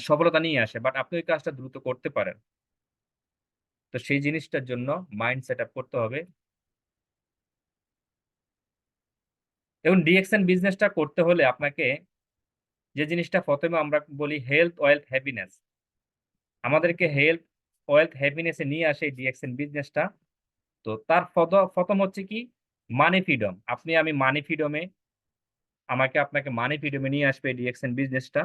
সফলতা নিয়ে আসে। বাট আপনি ওই কাজটা দ্রুত করতে পারেন। তো সেই জিনিসটার জন্য মাইন্ড সেটআপ করতে হবে। এবং ডিএক্সএন বিজনেসটা করতে হলে আপনাকে যে জিনিসটা ১ম এ আমরা বলি হেলথ, ওয়েলথ, হ্যাপিনেস। আমাদেরকে হেলথ, ওয়েলথ, হ্যাপিনেস এ নিয়ে আসে এই ডিএক্সএন বিজনেসটা। তো তার ১ম হচ্ছে কি? মানি ফ্রিডম। আপনি আমি মানি ফ্রিডম এ, আমাকে আপনাকে মানি ফ্রিডম এ নিয়ে আসবে এই ডিএক্সএন বিজনেসটা।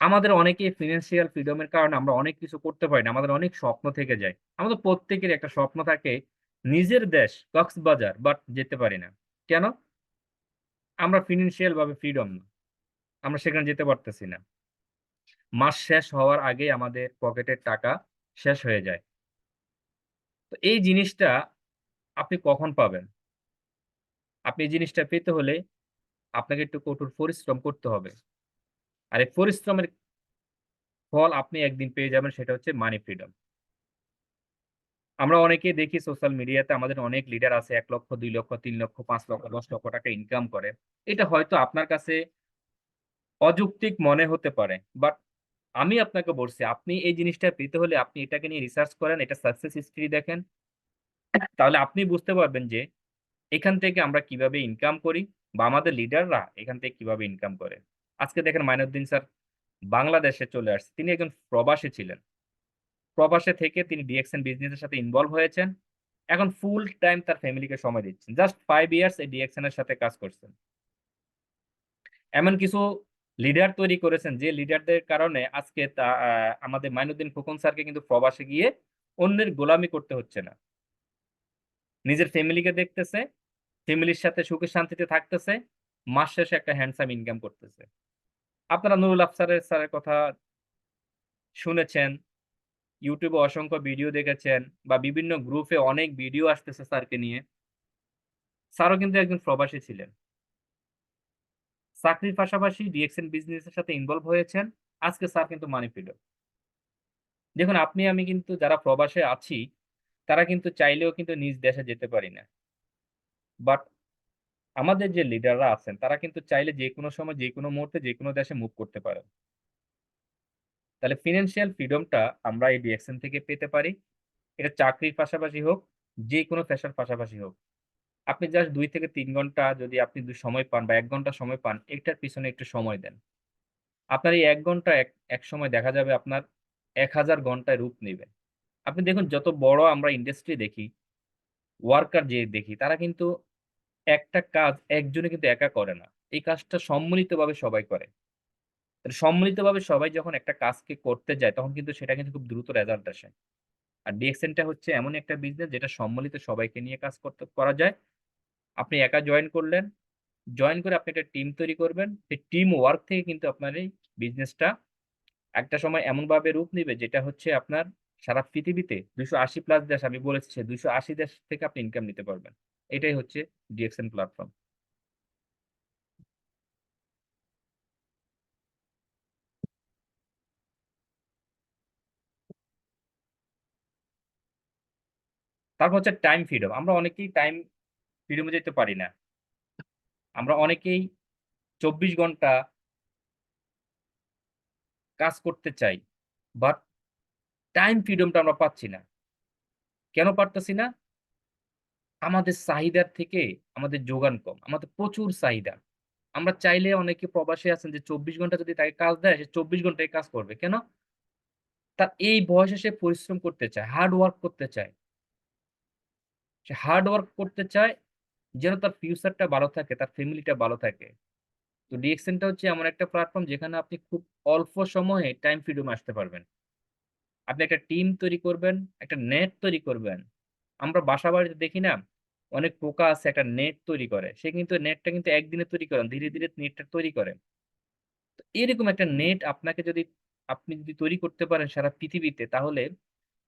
আমাদের অনেকেই ফিন্যান্সিয়াল ফ্রিডম এর কারণে আমরা অনেক কিছু করতে পারি না। আমাদের অনেক স্বপ্ন থেকে যায়। আমাদের প্রত্যেকেরই একটা স্বপ্ন থাকে, নিজের দেশ কক্সবাজার, বাট যেতে পারি না। কেন? আমরা ফিন্যান্সিয়াল ভাবে ফ্রিডম না। আমরা সেখানে যেতে পারতেছি না। মাস শেষ হওয়ার আগেই আমাদের পকেটের টাকা শেষ হয়ে যায়। তো এই জিনিসটা আপনি কখন পাবেন? আপনি এই জিনিসটা পেতে হলে আপনাকে একটু কঠোর পরিশ্রম করতে হবে। আর এই পরিশ্রমের ফল আপনি একদিন পেয়ে যাবেন, সেটা হচ্ছে মানি ফ্রিডম। আমরা অনেকেই দেখি সোশ্যাল মিডিয়াতে আমাদের অনেক লিডার আছে ১ লক্ষ, ২ লক্ষ, ৩ লক্ষ, ৫ লক্ষ, ১০ লক্ষ টাকা ইনকাম করে। এটা হয়তো আপনার কাছে অযৌক্তিক মনে হতে পারে। বাট আমি আপনাকে বলছি, আপনি এই জিনিসটা পেতে হলে আপনি এটাকে নিয়ে রিসার্চ করেন, এটা সাকসেস হিস্ট্রি দেখেন। তাহলে আপনি বুঝতে পারবেন যে এখান থেকে আমরা কিভাবে ইনকাম করি বা আমাদের লিডাররা এখান থেকে কিভাবে ইনকাম করে। আজকে দেখেন মাইনুদ্দিন স্যার বাংলাদেশে চলে আসছে। তিনি একজন প্রবাসী ছিলেন। প্রবাসে থেকে তিনি ডিএক্সএন বিজনেসের সাথে ইনভলভ হয়েছেন। এখন ফুল টাইম তার ফ্যামিলিকে সময় দিচ্ছেন। জাস্ট 5 ইয়ার্স এই ডিএক্সএন এর সাথে কাজ করছেন। এমন কিছু লিডার তৈরি করেছেন যে লিডারদের কারণে আজকে আমাদের মাইনুদ্দিন খোকন স্যারকে কিন্তু প্রবাসে গিয়ে অন্যের গোলামি করতে হচ্ছে না। নিজের ফ্যামিলিকে দেখতেছে, ফ্যামিলির সাথে সুখে শান্তিতে থাকতেছে, মাস শেষে একটা হ্যান্ডসাম ইনকাম করতেছে। আপনারা নুরুল আফসারের স্যারের কথা শুনেছেন, ইউটিউবে অসংখ্য ভিডিও দেখেছেন বা বিভিন্ন গ্রুপে অনেক ভিডিও আসতেছে স্যারকে নিয়ে। স্যারও কিন্তু একজন প্রবাসী ছিলেন। চাকরির পাশাপাশি ডিএক্সএন বিজনেসের সাথে ইনভলভ হয়েছেন। আজকে স্যার কিন্তু মানি ফ্রিডম। দেখুন আপনি আমি কিন্তু যারা প্রবাসে আছি, তারা কিন্তু চাইলেও কিন্তু নিজ দেশে যেতে পারি না। বাট আমাদের যে লিডাররা আছেন, তারা কিন্তু চাইলে যেকোনো সময়, যেকোনো মুহূর্তে, যেকোনো দেশে মুভ করতে পারেন। তাহলে ফিন্যান্সিয়াল ফ্রিডমটা আমরা এই ডিএক্সএন থেকে পেতে পারি। এটা চাকরির পাশাপাশি হোক, যেকোনো পেশার পাশাপাশি হোক। আপনি জাস্ট ২ থেকে ৩ ঘন্টা যদি আপনি সময় পান বা ১ ঘন্টা সময় পান, এটার পিছনে একটু সময় দেন। আপনার এই ১ ঘন্টা একসময় দেখা যাবে আপনার ১,০০০ ঘন্টায় রূপ নিবে। আপনি দেখুন যত বড় আমরা ইন্ডাস্ট্রি দেখি, ওয়ার্কার যে দেখি, তারা কিন্তু একটা কাজ একজনে কিন্তু একা করে না। এই কাজটা সম্মিলিতভাবে সবাই করে। তাহলে সম্মিলিতভাবে সবাই যখন একটা কাজকে করতে যায়, তখন কিন্তু সেটা কিন্তু খুব দ্রুত রেজাল্ট আসে। আর ডিএক্সএন টা হচ্ছে এমন একটা বিজনেস যেটা সম্মিলিত সবাইকে নিয়ে কাজ করা যায়। আপনি একা জয়েন করলেন, জয়েন করে আপনি একটা টিম তৈরি করবেন। সেই টিম ওয়ার্ক থেকে কিন্তু আপনার এই বিজনেসটা একটা সময় এমনভাবে রূপ নিবে যেটা হচ্ছে আপনার সারা পৃথিবীতে ২৮০ প্লাস দেশ, আমি বলেছি সে ২৮০ দেশ থেকে আপনি ইনকাম নিতে পারবেন। এটাই হচ্ছে ডিএক্সএন প্ল্যাটফর্ম। তারপর হচ্ছে টাইম ফ্রিডম। আমরা অনেকেই টাইম ফ্রিডম এ যেতে পারি না। আমরা অনেকেই ২৪ ঘন্টা কাজ করতে চাই। বাট টাইম ফ্রিডমটা আমরা পাচ্ছি না। কেন পারতেছি না? আমাদের চাহিদার থেকে আমাদের যোগান কম। আমাদের প্রচুর চাহিদা। আমরা চাইলে অনেকে প্রবাসী আছেন যে ২৪ ঘন্টা যদি তাকে কাজ দেয়, সে ২৪ ঘন্টাই কাজ করবে। কেন? তার এই বয়সে সে পরিশ্রম করতে চায়, হার্ড ওয়ার্ক করতে চায়। সে হার্ড ওয়ার্ক করতে চায় যেন তার ফিউচারটা ভালো থাকে, তার ফ্যামিলিটা ভালো থাকে। তো ডিএক্সএন টা হচ্ছে এমন একটা প্ল্যাটফর্ম যেখানে আপনি খুব অল্প সময়ে টাইম ফ্রিডম আসতে পারবেন। আপনি একটা টিম তৈরি করবেন, একটা নেট তৈরি করবেন। আমরা বাসাবাড়িতে দেখি না? অনেক পোকা আছে একটা নেট তৈরি করে। সে কিন্তু নেটটা কিন্তু একদিনে তৈরি করে না। ধীরে, ধীরে নেটটা তৈরি করে। তো এরকম একটা নেট আপনি যদি তৈরি করতে পারেন সারা পৃথিবীতে, তাহলে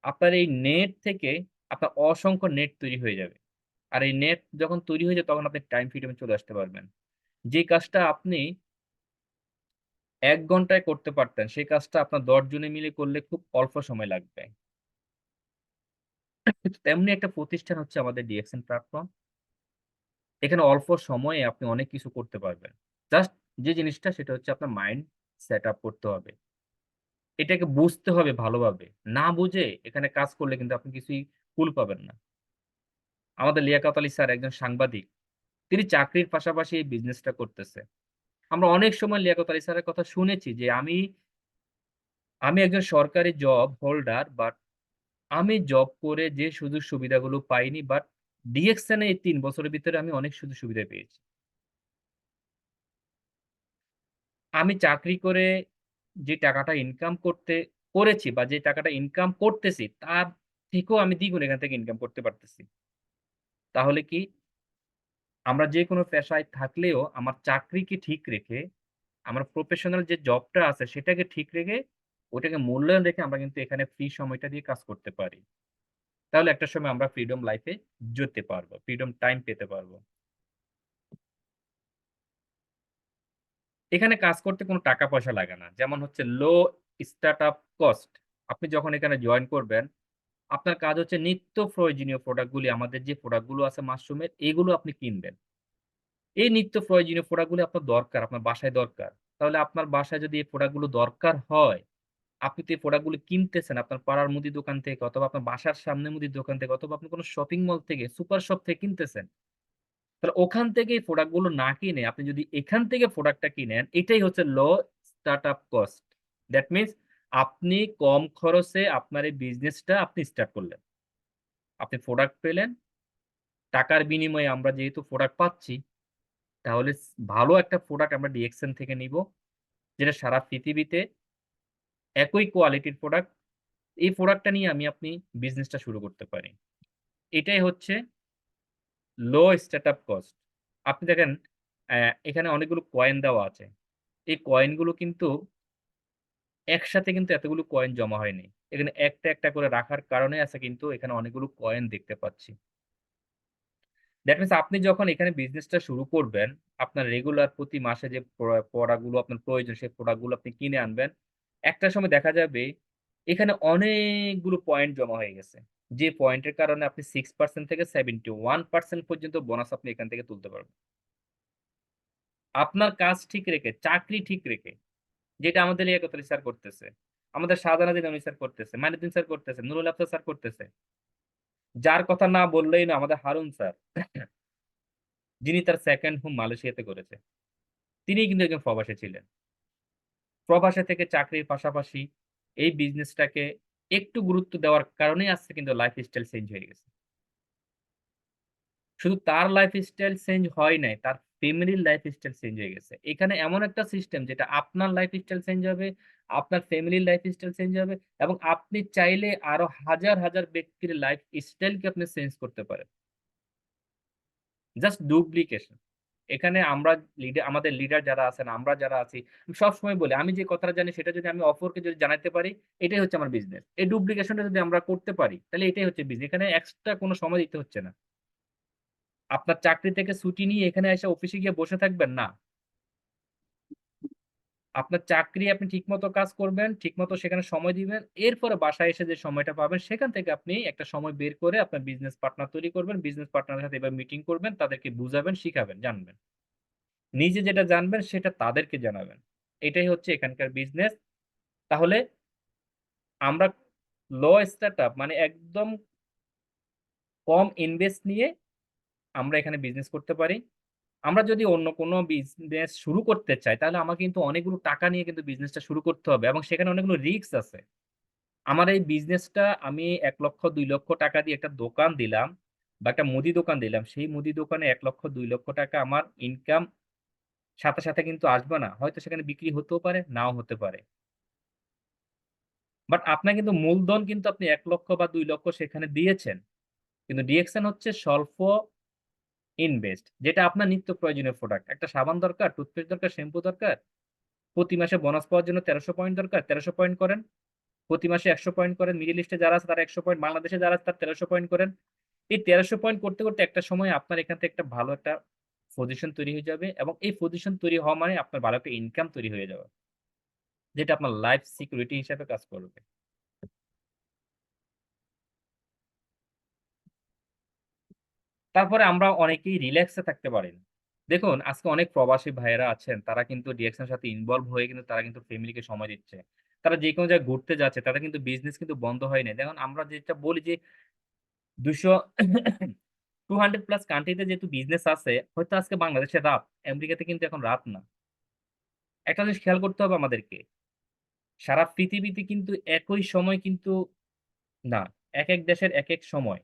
আপনার এই নেট থেকে আপনার অসংখ্য নেট তৈরি হয়ে যাবে। আর এই নেট যখন তৈরি হয়ে যায় তখন আপনি টাইম ফ্রিডম এ চলে আসতে পারবেন। যে কাজটা আপনি ১ ঘন্টায় করতে পারতেন, সেই কাজটা আপনার ১০ জনে মিলে করলে খুব অল্প সময় লাগবে। তেমনি একটা প্রতিষ্ঠান হচ্ছে আমাদের ডিএক্সএন প্ল্যাটফর্ম। এখানে অল্প সময়ে আপনি অনেক কিছু করতে পারবেন। জাস্ট যে জিনিসটা সেটা হচ্ছে আপনার মাইন্ড সেট আপ করতে হবে। এটাকে বুঝতে হবে ভালোভাবে। না বুঝে এখানে কাজ করলে কিন্তু আপনি কিছুই কুল পাবেন না। আমাদের লিয়াকত আলী স্যার একজন সাংবাদিক। তিনি চাকরির পাশাপাশি এই বিজনেসটা করতেছে। আমরা অনেক সময় লিয়াকত আলী স্যারের কথা শুনেছি যে, আমি একজন সরকারি জব হোল্ডার, বাট আমি জব করে যে সুযোগ সুবিধাগুলো পাইনি, বাট ডিএক্সএন এ এই ৩ বছরের ভিতরে আমি অনেক সুযোগ সুবিধা পেয়েছি। আমি চাকরি করে যে টাকাটা ইনকাম করেছি বা যে টাকাটা ইনকাম করতেছি, তার থেকেও আমি দ্বিগুণ এখান থেকে ইনকাম করতে পারতেছি। তাহলে কি আমরা যেকোনো পেশায় থাকলেও আমার চাকরিকে ঠিক রেখে, আমার প্রফেশনাল যে জবটা আছে সেটাকে ঠিক রেখে, ওটাকে মূল্যায়ন রেখে আমরা কিন্তু এখানে ফ্রি সময়টা দিয়ে কাজ করতে পারি। তাহলে একটা সময় আমরা ফ্রিডম লাইফ এ যেতে পারবো। ফ্রিডম টাইম পেতে পারবো। এখানে কাজ করতে কোনো টাকা পয়সা লাগে না, যেমন হচ্ছে লো স্টার্ট আপ কস্ট। আপনি যখন এখানে জয়েন করবেন, আপনার কাজ হচ্ছে নিত্য প্রয়োজনীয় প্রোডাক্টগুলি, আমাদের যে প্রোডাক্টগুলো আছে মাশরুমের, এগুলো আপনি কিনবেন। এই নিত্য প্রয়োজনীয় প্রোডাক্টগুলো আপনার দরকার, আপনার বাসায় দরকার। তাহলে আপনার বাসায় যদি এই প্রোডাক্টগুলো দরকার হয়, আপনি তো এই প্রোডাক্টগুলো কিনতেছেন আপনার পাড়ার মুদি দোকান থেকে, অথবা আপনার বাসার সামনে মুদির দোকান থেকে, অথবা আপনি কোনো শপিং মল থেকে, সুপার শপ থেকে কিনতেছেন। তাহলে ওখান থেকে এই প্রোডাক্ট গুলো না কিনে আপনি যদি এখান থেকে প্রোডাক্টটা কিনেন, এটাই হচ্ছে লো স্টার্টআপ কস্ট। দ্যাট মিনস আপনি কম খরচে আপনার এই বিজনেসটা আপনি স্টার্ট করলেন। আপনি প্রোডাক্ট পেলেন, টাকার বিনিময়ে আমরা যেহেতু প্রোডাক্ট পাচ্ছি, তাহলে ভালো একটা প্রোডাক্ট আমরা ডিএক্সএন থেকে নিবো, যেটা সারা পৃথিবীতে একই কোয়ালিটির প্রোডাক্ট। এই প্রোডাক্টটা নিয়ে আপনি বিজনেসটা শুরু করতে পারি। এটাই হচ্ছে লো স্টার্টআপ কস্ট। আপনি দেখেন এখানে অনেকগুলো কয়েন দেওয়া আছে। এই কয়েনগুলো কিন্তু একসাথে কিন্তু এতগুলো কয়েন জমা হয়নি। এখানে একটা, একটা করে রাখার কারণে আছে কিন্তু এখানে অনেকগুলো কয়েন দেখতে পাচ্ছি। দ্যাট মিনস আপনি যখন এখানে বিজনেসটা শুরু করবেন, আপনার রেগুলার প্রতি মাসে যে পড়াগুলো আপনার প্রয়োজন, সেই প্রোডাক্টগুলো আপনি কিনে আনবেন। একটা সময় দেখা যাবে এখানে অনেকগুলো পয়েন্ট জমা হয়ে গেছে। যে পয়েন্টের কারণে আপনি 6% থেকে 71% পর্যন্ত বোনাস আপনি এখান থেকে তুলতে পারবেন। আপনার কাজ ঠিক রেখে, চাকরি ঠিক রেখে, যেটা আমাদের লিয়াকত আলী স্যার করতেছে, আমাদের শাহজাহান আলী স্যার করতেছে, মাইনুদ্দিন স্যার করতেছে, নুরুল আফসার স্যার করতেছে। যার কথা না বললেই না, আমাদের হারুন স্যার, যিনি তার সেকেন্ড হোম মালয়েশিয়াতে করেছে। তিনি কিন্তু একজন প্রবাসী ছিলেন। প্রবাসে থেকে চাকরির পাশাপাশি এই বিজনেসটাকে একটু গুরুত্ব দেওয়ার কারণেই আজকে কিন্তু লাইফস্টাইল চেঞ্জ হয়ে গেছে। শুধু তার লাইফস্টাইল চেঞ্জ হয় নাই, তার ফ্যামিলির লাইফস্টাইল চেঞ্জ হয়ে গেছে। এখানে এমন একটা সিস্টেম যেটা আপনার লাইফস্টাইল চেঞ্জ হবে, আপনার ফ্যামিলির লাইফস্টাইল চেঞ্জ হবে, এবং আপনি চাইলে আরো হাজার, হাজার ব্যক্তির লাইফস্টাইলকে আপনি চেঞ্জ করতে পারেন। Just duplication. এখানে আমরা আমাদের লিডার যারা আছেন, আমরা যারা আছি, আমি সবসময় বলি, আমি যে কথাটা জানি সেটা যদি আমি অপরকে যদি জানাতে পারি, এটাই হচ্ছে আমার বিজনেস। এই ডুপ্লিকেশনটা যদি আমরা করতে পারি, তাহলে এটাই হচ্ছে বিজনেস। এখানে এক্সট্রা কোনো সময় দিতে হচ্ছে না। আপনার চাকরি থেকে ছুটি নিয়ে এখানে এসে অফিসে গিয়ে বসে থাকবেন না। আপনার চাকরি আপনি ঠিকমতো কাজ করবেন, ঠিকমতো সেখানে সময় দিবেন। এরপরে বাসায় এসে যে সময়টা পাবেন, সেখান থেকে আপনি একটা সময় বের করে আপনার বিজনেস পার্টনার তৈরি করবেন। বিজনেস পার্টনারের সাথে এবার মিটিং করবেন, তাদেরকে বুঝাবেন, শিখাবেন, জানবেন। নিজে যেটা জানবেন সেটা তাদেরকে জানাবেন। এটাই হচ্ছে এখানকার বিজনেস। তাহলে আমরা লো স্টার্টআপ মানে একদম কম ইনভেস্ট নিয়ে আমরা এখানে বিজনেস করতে পারি। আমরা যদি অন্য কোনো বিজনেস শুরু করতে চাই, তাহলে আমাকে কিন্তু অনেকগুলো টাকা নিয়ে কিন্তু বিজনেসটা শুরু করতে হবে, এবং সেখানে অনেকগুলো রিস্ক আছে। আমার এই বিজনেসটা আমি ১,০০,০০০ ২,০০,০০০ টাকা দিয়ে একটা দোকান দিলাম, বা একটা মুদি দোকান দিলাম। সেই মুদি দোকানে ১,০০,০০০ ২,০০,০০০ টাকা আমার ইনকাম সাথে, সাথে কিন্তু আসবে না। হয়তো সেখানে বিক্রি হতেও পারে, নাও হতে পারে। বাট আপনার কিন্তু মূলধন কিন্তু আপনি ১,০০,০০০ বা ২,০০,০০০ সেখানে দিয়েছেন। কিন্তু ডিএকশন হচ্ছে স্বল্প ইনভেস্ট, যেটা আপনার নিত্য প্রয়োজনীয় প্রোডাক্ট। একটা সাবান দরকার, টুথপেস্ট দরকার, শ্যাম্পু দরকার। প্রতি মাসে বোনাস পাওয়ার জন্য ১৩০০ পয়েন্ট দরকার, ১৩০০ পয়েন্ট করেন। প্রতি মাসে ১০০ পয়েন্ট করেন। মিডল ইস্টে যারা আছে তারা ১০০ পয়েন্ট, বাংলাদেশে যারা আছে তারা ১৩০০ পয়েন্ট করেন। এই ১৩০০ পয়েন্ট করতে, করতে একটা সময় আপনার এখান থেকে একটা ভালো একটা পজিশন তৈরি হয়ে যাবে, এবং এই পজিশন তৈরি হওয়া মানে আপনার ভালো একটা ইনকাম তৈরি হয়ে যাওয়া, যেটা আপনার লাইফ সিকিউরিটি হিসেবে কাজ করবে। তারপরে আমরা অনেকেই রিল্যাক্সে থাকতে পারি না। দেখুন, আজকে অনেক প্রবাসী ভাইয়েরা আছেন, তারা কিন্তু ডিএকশন এর সাথে ইনভলভ হয়ে কিন্তু তারা কিন্তু ফ্যামিলিকে সময় দিচ্ছে। তারা যেকোনো জায়গায় ঘুরতে যাচ্ছে, তাদের কিন্তু বিজনেস কিন্তু বন্ধ হয় নাই। দেখুন, আমরা যেটা বলি যে ২০০ 200 প্লাস কান্ট্রিতে যেহেতু বিজনেস আছে, হয়তো আজকে বাংলাদেশে রাত, আমেরিকাতে কিন্তু এখন রাত না। একটা জিনিস খেয়াল করতে হবে আমাদেরকে। সারা পৃথিবীতে কিন্তু একই সময় কিন্তু না। একেক দেশের একেক সময়।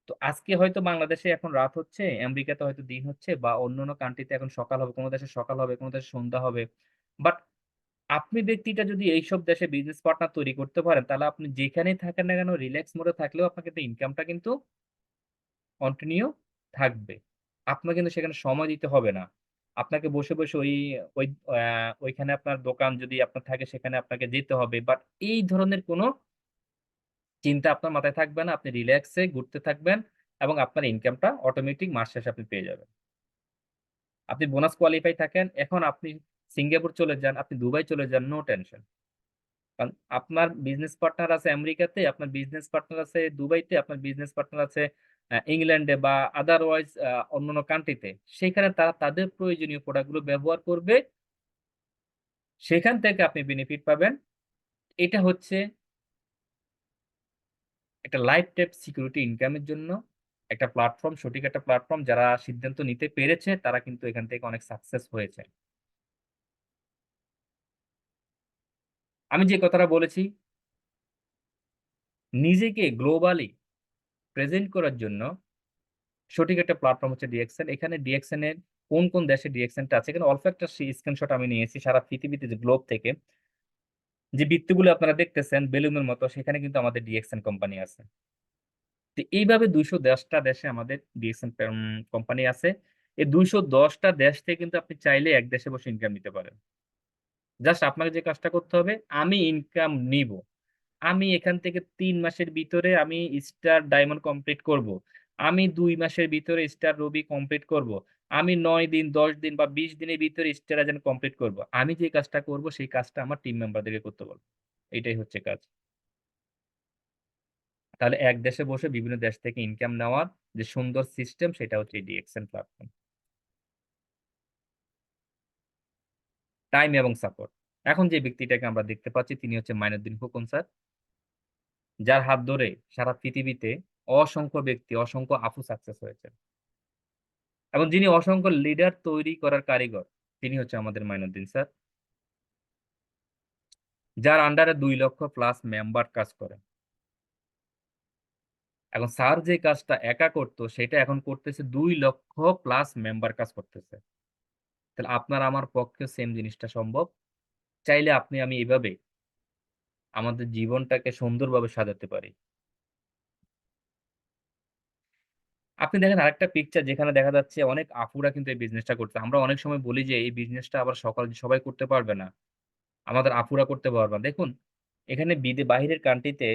তো আজকে হয়তো বাংলাদেশে এখন রাত হচ্ছে, আমেরিকাতে হয়তো দিন হচ্ছে, বা অন্যান্য কান্ট্রিতে এখন সকাল হবে, কোনো দেশে সকাল হবে, কোনো দেশে সন্ধ্যা হবে। বাট আপনি ব্যক্তিটা যদি এইসব দেশে বিজনেস পার্টনার তৈরি করতে পারেন, তাহলে আপনি যেখানেই থাকেন না কেন, রিল্যাক্স মোডে থাকলেও আপনার কিন্তু ইনকামটা কিন্তু কন্টিনিউ থাকবে। আপনার কিন্তু সেখানে সময় দিতে হবে না। আপনাকে বসে, বসে ওই ওইখানে আপনার দোকান যদি আপনার থাকে, সেখানে আপনাকে যেতে হবে। বাট এই ধরনের কোনো চিন্তা আপনার মাথায় থাকবে না। আপনি রিল্যাক্সে ঘুরতে থাকবেন, এবং আপনার ইনকামটা অটোমেটিক মাস শেষে আপনি পেয়ে যাবেন। আপনি বোনাস কোয়ালিফাই থাকেন, এখন আপনি সিঙ্গাপুর চলে যান, আপনি দুবাই চলে যান, নো টেনশন। কারণ আপনার বিজনেস পার্টনার আছে আমেরিকাতে, আপনার বিজনেস পার্টনার আছে দুবাইতে, আপনার বিজনেস পার্টনার আছে ইংল্যান্ডে বা আদারওয়াইজ অন্যান্য কান্ট্রিতে। সেখানে তারা তাদের প্রয়োজনীয় প্রোডাক্টগুলো ব্যবহার করবে, সেখান থেকে আপনি বেনিফিট পাবেন। এটা হচ্ছে একটা লাইফ টাইম সিকিউরিটি ইনকামের জন্য একটা প্ল্যাটফর্ম, সঠিক একটা প্ল্যাটফর্ম। যারা সিদ্ধান্ত নিতে পেরেছে তারা কিন্তু এখান থেকে অনেক সাকসেস হয়েছে। আমি যে কথাটা বলেছি, নিজেকে গ্লোবালি প্রেজেন্ট করার জন্য সঠিক একটা প্ল্যাটফর্ম হচ্ছে ডিএক্সএন। এখানে ডিএক্সএন এর কোন কোন দেশে ডিএক্সএনটা আছে, এখানে অল্প একটা স্ক্রিনশট আমি নিয়েছি সারা পৃথিবীতে, যে গ্লোব থেকে যে বৃত্তগুলো আপনারা দেখতেছেন বেলুনের মতো, সেখানে কিন্তু আমাদের ডিএক্সএন কোম্পানি আছে। তো এইভাবে 210টা দেশে আমাদের ডিএক্সএন কোম্পানি আছে। এই 210টা দেশ থেকে কিন্তু আপনি চাইলে এক দেশে বসে ইনকাম নিতে পারেন। জাস্ট আপনাকে যে কাজটা করতে হবে, আমি ইনকাম নিব, আমি এখান থেকে 3 মাসের ভিতরে আমি স্টার ডায়মন্ড কমপ্লিট করব, আমি 2 মাসের ভিতরে স্টার রবি কমপ্লিট করব, আমি 9 দিন 10 দিন বা 20 দিনের ভিতরে স্টার এজেন্ট কমপ্লিট করব। আমি যে কাজটা করব সেই কাজটা আমার টিম মেম্বারদেরকে করতে বলবো। এটাই হচ্ছে কাজ। তাহলে এক দেশে বসে বিভিন্ন দেশ থেকে ইনকাম নেওয়ার যে সুন্দর সিস্টেম, সেটা হচ্ছে ডিএক্সএন প্ল্যাটফর্ম। টাইম এবং সাপোর্ট। এখন যে ব্যক্তিটাকে আমরা দেখতে পাচ্ছি তিনি হচ্ছে মাইনুদ্দিন খোকন স্যার, যার হাত ধরে সারা পৃথিবীতে অসংখ্য ব্যক্তি, অসংখ্য আফু সাকসেস হয়েছে, এবং যিনি অসংখ্য লিডার তৈরি করার কারিগর, তিনি হচ্ছে আমাদের মাইনুদ্দিন স্যার, যার আন্ডারে 2 লক্ষ+ মেম্বার কাজ করে। এখন স্যার যে কাজটা একা করতো সেটা এখন করতেছে 2 লক্ষ+ মেম্বার কাজ করতেছে। তাহলে আপনার আমার পক্ষে সেম জিনিসটা সম্ভব। চাইলে আপনি আমি এইভাবে আমাদের জীবনটাকে সুন্দরভাবে সাজাতে পারি। আপনি দেখেন আরেকটা পিকচার, যেখানে দেখা যাচ্ছে অনেক আপুরা কিন্তু এই বিজনেসটা করছে। আমরা অনেক সময় বলি যে এই বিজনেসটা আবার সবাই করতে পারবে না, আমাদের আপুরা করতে পারবে না। দেখুন এখানে বাহিরের কান্ট্রিতে,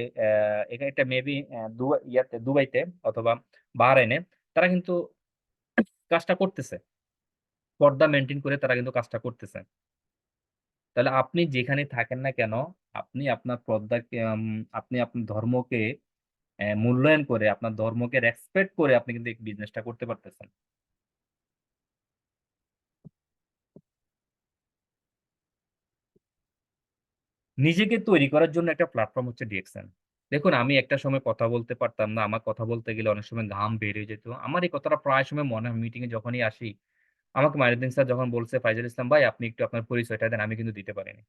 এখানে একটা মেবি দুবাইতে অথবা বাহরাইনে তারা কিন্তু কাজটা করতেছে, পর্দা মেনটেন করে তারা কিন্তু কাজটা করতেছে। তাহলে আপনি যেখানে থাকেন না কেন, আপনি আপনার পর্দাকে আপনি আপনার ধর্মকে মূল্যায়ন করে, আপনার ধর্মকে রেসপেক্ট করে আপনি কিন্তু এই বিজনেসটা করতে পারতেছেন। নিজেকে তৈরি করার জন্য একটা প্ল্যাটফর্ম হচ্ছে ডিএক্সএন। দেখুন আমি একটা সময় কথা বলতে পারতাম না, আমার কথা বলতে গেলে অনেক সময় ঘাম বের হয়ে যেত। আমার এই কথাটা প্রায় সময় মনে হয় মিটিং এ যখনই আসি, আমাকে মাইনুদ্দিন স্যার যখন বলছে, ফাইজুল ইসলাম ভাই আপনি একটু আপনার পরিচয়টা দেন, আমি কিন্তু দিতে পারিনি।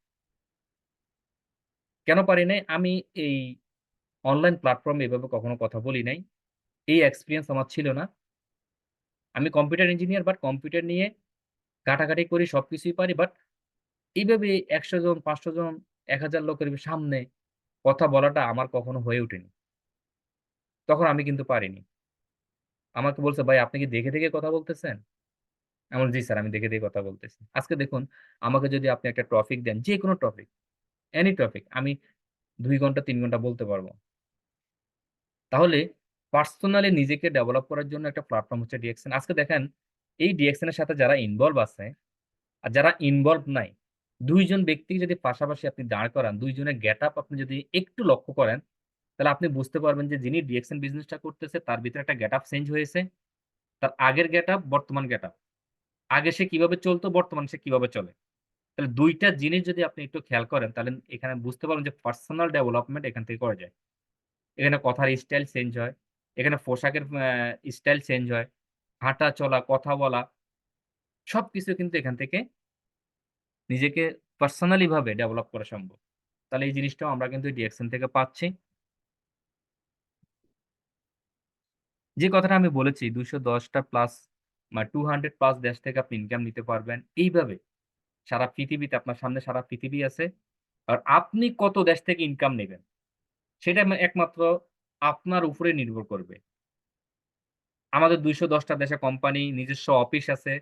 কেন পারি নাই? আমি এই অনলাইন প্ল্যাটফর্মে এভাবে কখনো কথা বলি নাই। এই এক্সপেরিয়েন্স আমার ছিল না। আমি কম্পিউটার ইঞ্জিনিয়ার, বাট কম্পিউটার নিয়ে ঘাটাঘাটি করি, সবকিছুই পারি। বাট এইভাবে ১০০ জন, ৫০০ জন, ১,০০০ লোকের সামনে কথা বলাটা আমার কখনো হয়ে ওঠেনি। তখন আমি কিন্তু পারিনি। আমাকে বলছে, "ভাই আপনি কি দেখে কথা বলতেছেন?" আমি বললাম, "জি স্যার, আমি দেখে কথা বলতেছি।" আজকে দেখুন, আমাকে যদি আপনি একটা টপিক দেন, যেকোনো টপিক, এনি টপিক, আমি ২ ঘন্টা ৩ ঘন্টা বলতে পারব। তাহলে পার্সোনালি নিজেকে ডেভেলপ করার জন্য একটা প্ল্যাটফর্ম হচ্ছে ডিএক্সএন। আজকে দেখেন এই ডিএক্সএন এর সাথে যারা ইনভলভ আছে আর যারা ইনভলভ নাই, ২ জন ব্যক্তিকে যদি পাশাপাশি আপনি দাঁড় করান, ২ জনের গেটআপ আপনি যদি একটু লক্ষ্য করেন, তাহলে আপনি বুঝতে পারবেন যে যিনি ডিএক্সএন বিজনেসটা করতেছে তার ভিতরে একটা গেটআপ চেঞ্জ হয়েছে। তার আগের গেটআপ, বর্তমান গেটআপ। আগে সে কিভাবে চলতো, বর্তমানে সে কিভাবে চলে। তাহলে ২ টা জিনিস যদি আপনি একটু খেয়াল করেন, তাহলে এখানে বুঝতে পারবেন যে পার্সোনাল ডেভেলপমেন্ট এখান থেকে করা যায়। এখানে কথার স্টাইল চেঞ্জ হয়। এখানে পোশাকের স্টাইল চেঞ্জ হয়। হাঁটা চলা, কথা বলা, সবকিছু কিন্তু এখান থেকে নিজেকে পার্সোনালি ভাবে ডেভেলপ করা সম্ভব। তাহলে এই জিনিসটাও আমরা কিন্তু ডিএক্সএন থেকে পাচ্ছি। যে কথাটা আমি বলেছি ২১০টা প্লাস বা 200+ দেশ থেকে আপনি ইনকাম নিতে পারবেন। এইভাবে সারা পৃথিবীতে, আপনার সামনে সারা পৃথিবী আছে। আর আপনি কত দেশ থেকে ইনকাম নিবেন, সেটা একমাত্র আপনার উপরে নির্ভর করবে। আমাদের ২১০টা দেশে কোম্পানি, নিজস্ব অফিস আছে,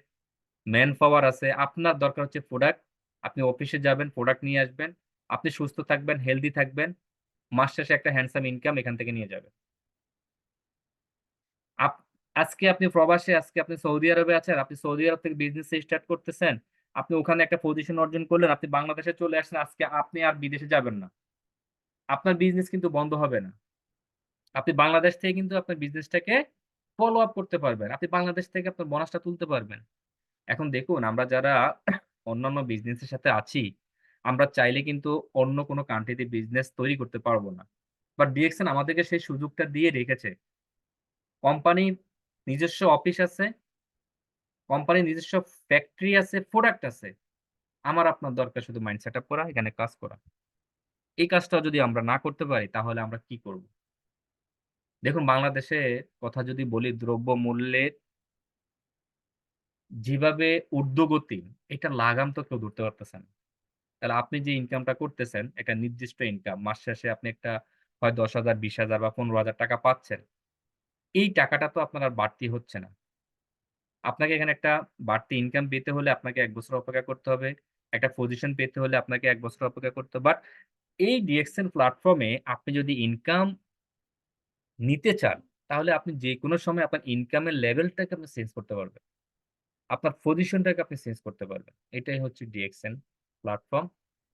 ম্যান পাওয়ার আছে। আপনার দরকার হচ্ছে প্রোডাক্ট। আপনি অফিসে যাবেন, প্রোডাক্ট নিয়ে আসবেন। আপনি সুস্থ থাকবেন, হেলথি থাকবেন। মাস শেষে একটা হ্যান্ডসাম ইনকাম এখান থেকে নিয়ে যাবেন। আপ আজকে আপনি প্রবাসে, আজকে আপনি সৌদি আরবে আছেন, আপনি সৌদি আরব থেকে বিজনেস স্টার্ট করতেছেন, আপনি ওখানে একটা পজিশন অর্জন করলেন, আপনি বাংলাদেশে চলে আসছেন, আজকে আপনি আর বিদেশে যাবেন না, আপনার বিজনেস কিন্তু বন্ধ হবে না। আপনি বাংলাদেশ থেকে কিন্তু আপনার বিজনেসটাকে ফলো আপ করতে পারবেন, আপনি বাংলাদেশ থেকে আপনার বোনাসটা তুলতে পারবেন। এখন দেখুন, আমরা যারা অন্যান্য বিজনেসের সাথে আছি, আমরা চাইলে কিন্তু অন্য কোনো কান্ট্রিতে বিজনেস তৈরি করতে পারবো না। বাট ডিএক্সএন আমাদেরকে সেই সুযোগটা দিয়ে রেখেছে। কোম্পানির নিজস্ব অফিস আছে, কোম্পানির নিজস্ব ফ্যাক্টরি আছে, প্রোডাক্ট আছে। আমার আপনার দরকার শুধু মাইন্ড সেটআপ করা, এখানে কাজ করা। এই কাজটা যদি আমরা না করতে পারি তাহলে আমরা কি করব? দেখুন, বাংলাদেশে কথা যদি বলি, দ্রব্যমূল্যের যেভাবে ঊর্ধ্বগতি, এটার লাগাম তো কেউ ধরতে পারতেছে না। তাহলে আপনি যে ইনকামটা করতেছেন, একটা নির্দিষ্ট ইনকাম, মাস শেষে আপনি একটা হয় ১০,০০০, ২০,০০০ বা ১৫,০০০ টাকা পাচ্ছেন। এই টাকাটা তো আপনার আর বাড়তি হচ্ছে না। আপনাকে এখানে একটা বাড়তি ইনকাম পেতে হলে আপনাকে ১ বছর অপেক্ষা করতে হবে। একটা পজিশন পেতে হলে আপনাকে ১ বছর অপেক্ষা করতে হবে। বাট এই ডিএক্সএন প্ল্যাটফর্মে আপনি যদি ইনকাম নিতে চান, তাহলে আপনি যেকোনো সময় আপনার ইনকামের লেভেলটাকে আপনি চেঞ্জ করতে পারবেন। আপনার পজিশনটাকে আপনি চেঞ্জ করতে পারবেন। এটাই হচ্ছে ডিএক্সএন প্ল্যাটফর্ম।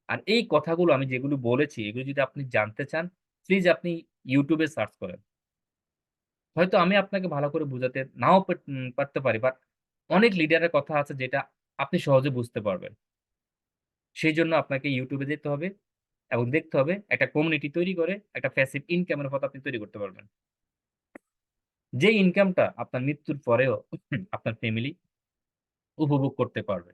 আর এই কথাগুলো আমি যেগুলো বলেছি, এগুলো যদি আপনি জানতে চান, প্লিজ আপনি YouTube এ সার্চ করেন। হয়তো আমি আপনাকে ভালো করে বুঝাতে নাও পারতে পারি, বাট অনেক লিডারের কথা আছে যেটা আপনি সহজে বুঝতে পারবেন। সেইজন্য আপনাকে YouTube এ যেতে হবে এবং দেখতে হবে, একটা কমিউনিটি তৈরি করে একটা প্যাসিভ ইনকামের পথ আপনি তৈরি করতে পারবেন। যে ইনকামটা আপনার মৃত্যুর পরেও আপনার ফ্যামিলি উপভোগ করতে পারবে।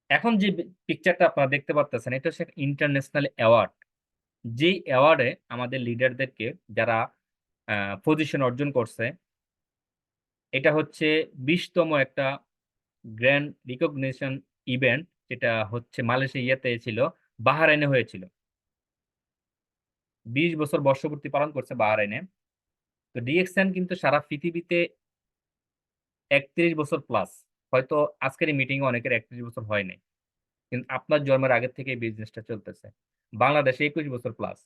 এখন যে পিকচারটা আপনারা দেখতে পারতেছেন, এটা হচ্ছে ইন্টারন্যাশনাল অ্যাওয়ার্ড। যেই অ্যাওয়ার্ডে আমাদের লিডারদেরকে, যারা পজিশন অর্জন করছে, এটা হচ্ছে ২০তম একটা গ্র্যান্ড রিকগনিশন ইভেন্ট, যেটা হচ্ছে মালয়েশিয়াতে ছিল, বাহরাইনে হয়েছিল। ২০ বছর বর্ষপূর্তি পালন করছে বাহরাইনে। তো ডিএক্সএন কিন্তু সারা পৃথিবীতে ৩১ বছর প্লাস, হয়তো আজকের এই মিটিং এ অনেকের ৩১ বছর হয় নাই, কিন্তু আপনার জন্মের আগের থেকে এই বিজনেসটা চলতেছে। বাংলাদেশে ২১ বছর প্লাস।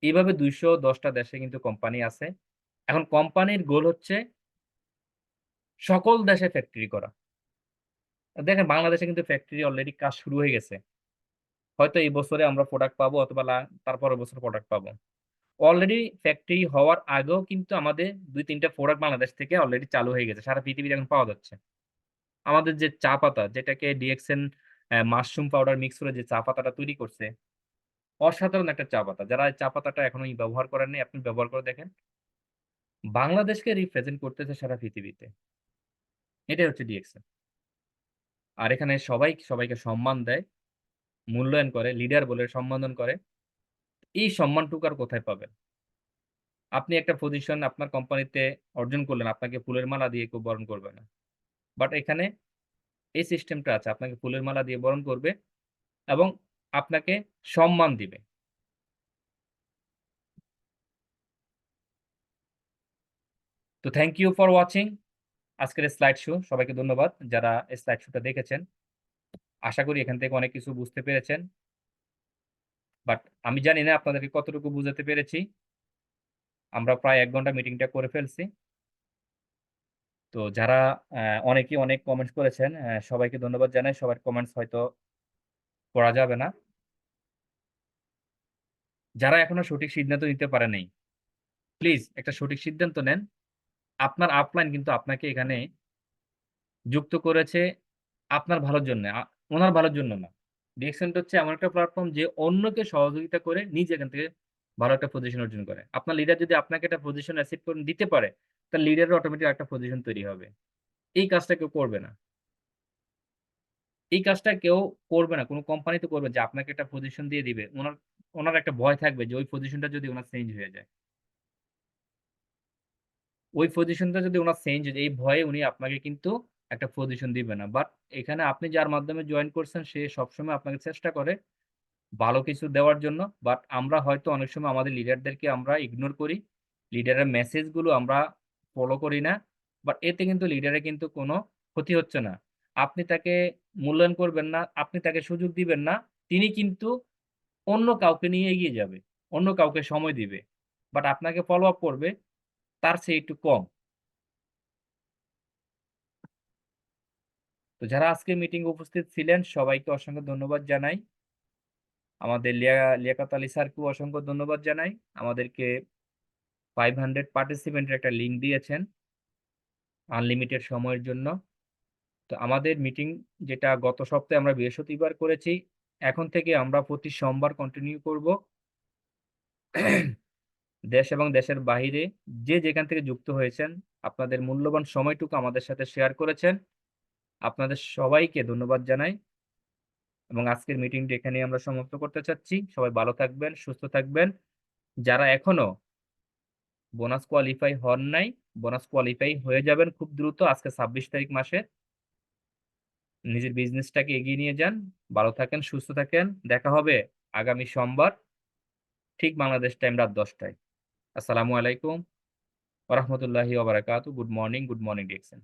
এইভাবে ২১০টা দেশে কিন্তু কোম্পানি আছে। এখন কোম্পানির গোল হচ্ছে সকল দেশে ফ্যাক্টরি করা। দেখেন, বাংলাদেশে কিন্তু ফ্যাক্টরি অলরেডি কাজ শুরু হয়ে গেছে। হয়তো এই বছরে আমরা প্রোডাক্ট পাবো, অথবা তারপরের বছর প্রোডাক্ট পাবো। অলরেডি ফ্যাক্টরি হওয়ার আগেও কিন্তু আমাদের ২-৩ টা প্রোডাক্ট বাংলাদেশ থেকে অলরেডি চালু হয়ে গেছে। সারা পৃথিবীতে এখন পাওয়া যাচ্ছে। আমাদের যে চা পাতা, যেটাকে ডিএক্সএন মাশরুম পাউডার মিক্স করে যে চা পাতাটা তৈরি করছে, অসাধারণ একটা চা পাতা। যারা এই চা পাতাটা এখনো ব্যবহার করেন নাই, আপনি ব্যবহার করে দেখেন। বাংলাদেশকে রিপ্রেজেন্ট করতেছে সারা পৃথিবীতে। এটাই হচ্ছে ডিএক্সএন। আর এখানে সবাই সবাইকে সম্মান দেয়, মূল্যায়ন করে, লিডার বলে সম্বোধন করে। এই সম্মানটুকু আর কোথায় পাবেন? আপনি একটা পজিশন আপনার কোম্পানিতে অর্জন করলেন, আপনাকে ফুলের মালা দিয়ে কেউ বরণ করবে না। বাট এখানে এই সিস্টেমটা আছে, আপনাকে ফুলের মালা দিয়ে বরণ করবে এবং আপনাকে সম্মান দিবে। তো থ্যাংক ইউ ফর ওয়াচিং আজকের স্লাইড শো। সবাইকে ধন্যবাদ যারা এই স্লাইড শোটা দেখেছেন। আশা করি এখান থেকে অনেক কিছু বুঝতে পেরেছেন। বাট আমি জানি না আপনাদেরকে কতটুকু বুঝাতে পেরেছি। আমরা প্রায় ১ ঘন্টা মিটিংটা করে ফেলছি। তো যারা অনেকেই অনেক কমেন্টস করেছেন, সবাইকে ধন্যবাদ জানাই। সবার কমেন্টস হয়তো পড়া যাবে না। যারা এখনো সঠিক সিদ্ধান্ত নিতে পারে নাই, প্লিজ একটা সঠিক সিদ্ধান্ত নেন। আপনার আপলাইন কিন্তু আপনাকে এখানে যুক্ত করেছে আপনার ভালোর জন্যে, ওনার ভালোর জন্য না। ডিএক্সএনটা হচ্ছে এমন একটা প্ল্যাটফর্ম যে অন্যকে সহযোগিতা করে নিজে এখান থেকে ভালো একটা পজিশন অর্জন করে। আপনার লিডার যদি আপনাকে একটা পজিশন অ্যাচিভ করে দিতে পারে, তাহলে লিডারের অটোমেটিক একটা পজিশন তৈরি হবে। এই কাজটা কেউ করবে না। এই কাজটা কেউ করবে না। কোন কোম্পানি তো করবে যে আপনাকে একটা পজিশন দিয়ে দিবে। ওনার একটা ভয় থাকবে যে ওই পজিশনটা যদি উনার চেঞ্জ হয়ে যায়। ওই পজিশনটা যদি উনার চেঞ্জ হয়ে যায়, এই ভয়ে উনি আপনাকে কিন্তু একটা পজিশন দিবে না। বাট এখানে আপনি যার মাধ্যমে জয়েন করছেন, সে সবসময় আপনাকে চেষ্টা করে ভালো কিছু দেওয়ার জন্য। বাট আমরা হয়তো অনেক সময় আমাদের লিডারদেরকে আমরা ইগনোর করি। লিডারের মেসেজগুলো আমরা ফলো করি না। বাট এতে কিন্তু লিডারের কিন্তু কোনো ক্ষতি হচ্ছে না। আপনি তাকে মূল্যায়ন করবেন না, আপনি তাকে সুযোগ দিবেন না। তিনি কিন্তু অন্য কাউকে নিয়ে এগিয়ে যাবে। অন্য কাউকে সময় দিবে, বাট আপনাকে ফলো আপ করবে তার চেয়ে একটু কম। তো যারা আজকে মিটিং উপস্থিত ছিলেন সবাইকে অসংখ্য ধন্যবাদ জানাই। আমাদের লিয়াকত আলী স্যারকেও অসংখ্য ধন্যবাদ জানাই, আমাদেরকে 500 পার্টিসিপেন্টের একটা লিঙ্ক দিয়েছেন আনলিমিটেড সময়ের জন্য। তো আমাদের মিটিং যেটা গত সপ্তাহে আমরা বৃহস্পতিবার করেছি, এখন থেকে আমরা প্রতি সোমবার কন্টিনিউ করব। দেশ এবং দেশের বাইরে যে যেখান থেকে যুক্ত হয়েছেন, আপনাদের মূল্যবান সময়টুকু আমাদের সাথে শেয়ার করেছেন, আপনাদের সবাইকে ধন্যবাদ জানাই। এবং আজকের মিটিংটি এখানে আমরা সমাপ্ত করতে চাচ্ছি। সবাই ভালো থাকবেন, সুস্থ থাকবেন। যারা এখনো বোনাস কোয়ালিফাই হন নাই, বোনাস কোয়ালিফাই হয়ে যাবেন খুব দ্রুত, আজকে 26 তারিখ মাসে। নিজের বিজনেসটাকে এগিয়ে নিয়ে যান। ভালো থাকেন, সুস্থ থাকেন। দেখা হবে আগামী সোমবার ঠিক বাংলাদেশ টাইম রাত 10টায়। আসসালামু আলাইকুম ওয়া রাহমাতুল্লাহি ওয়া বারাকাতুহু। Good morning diction.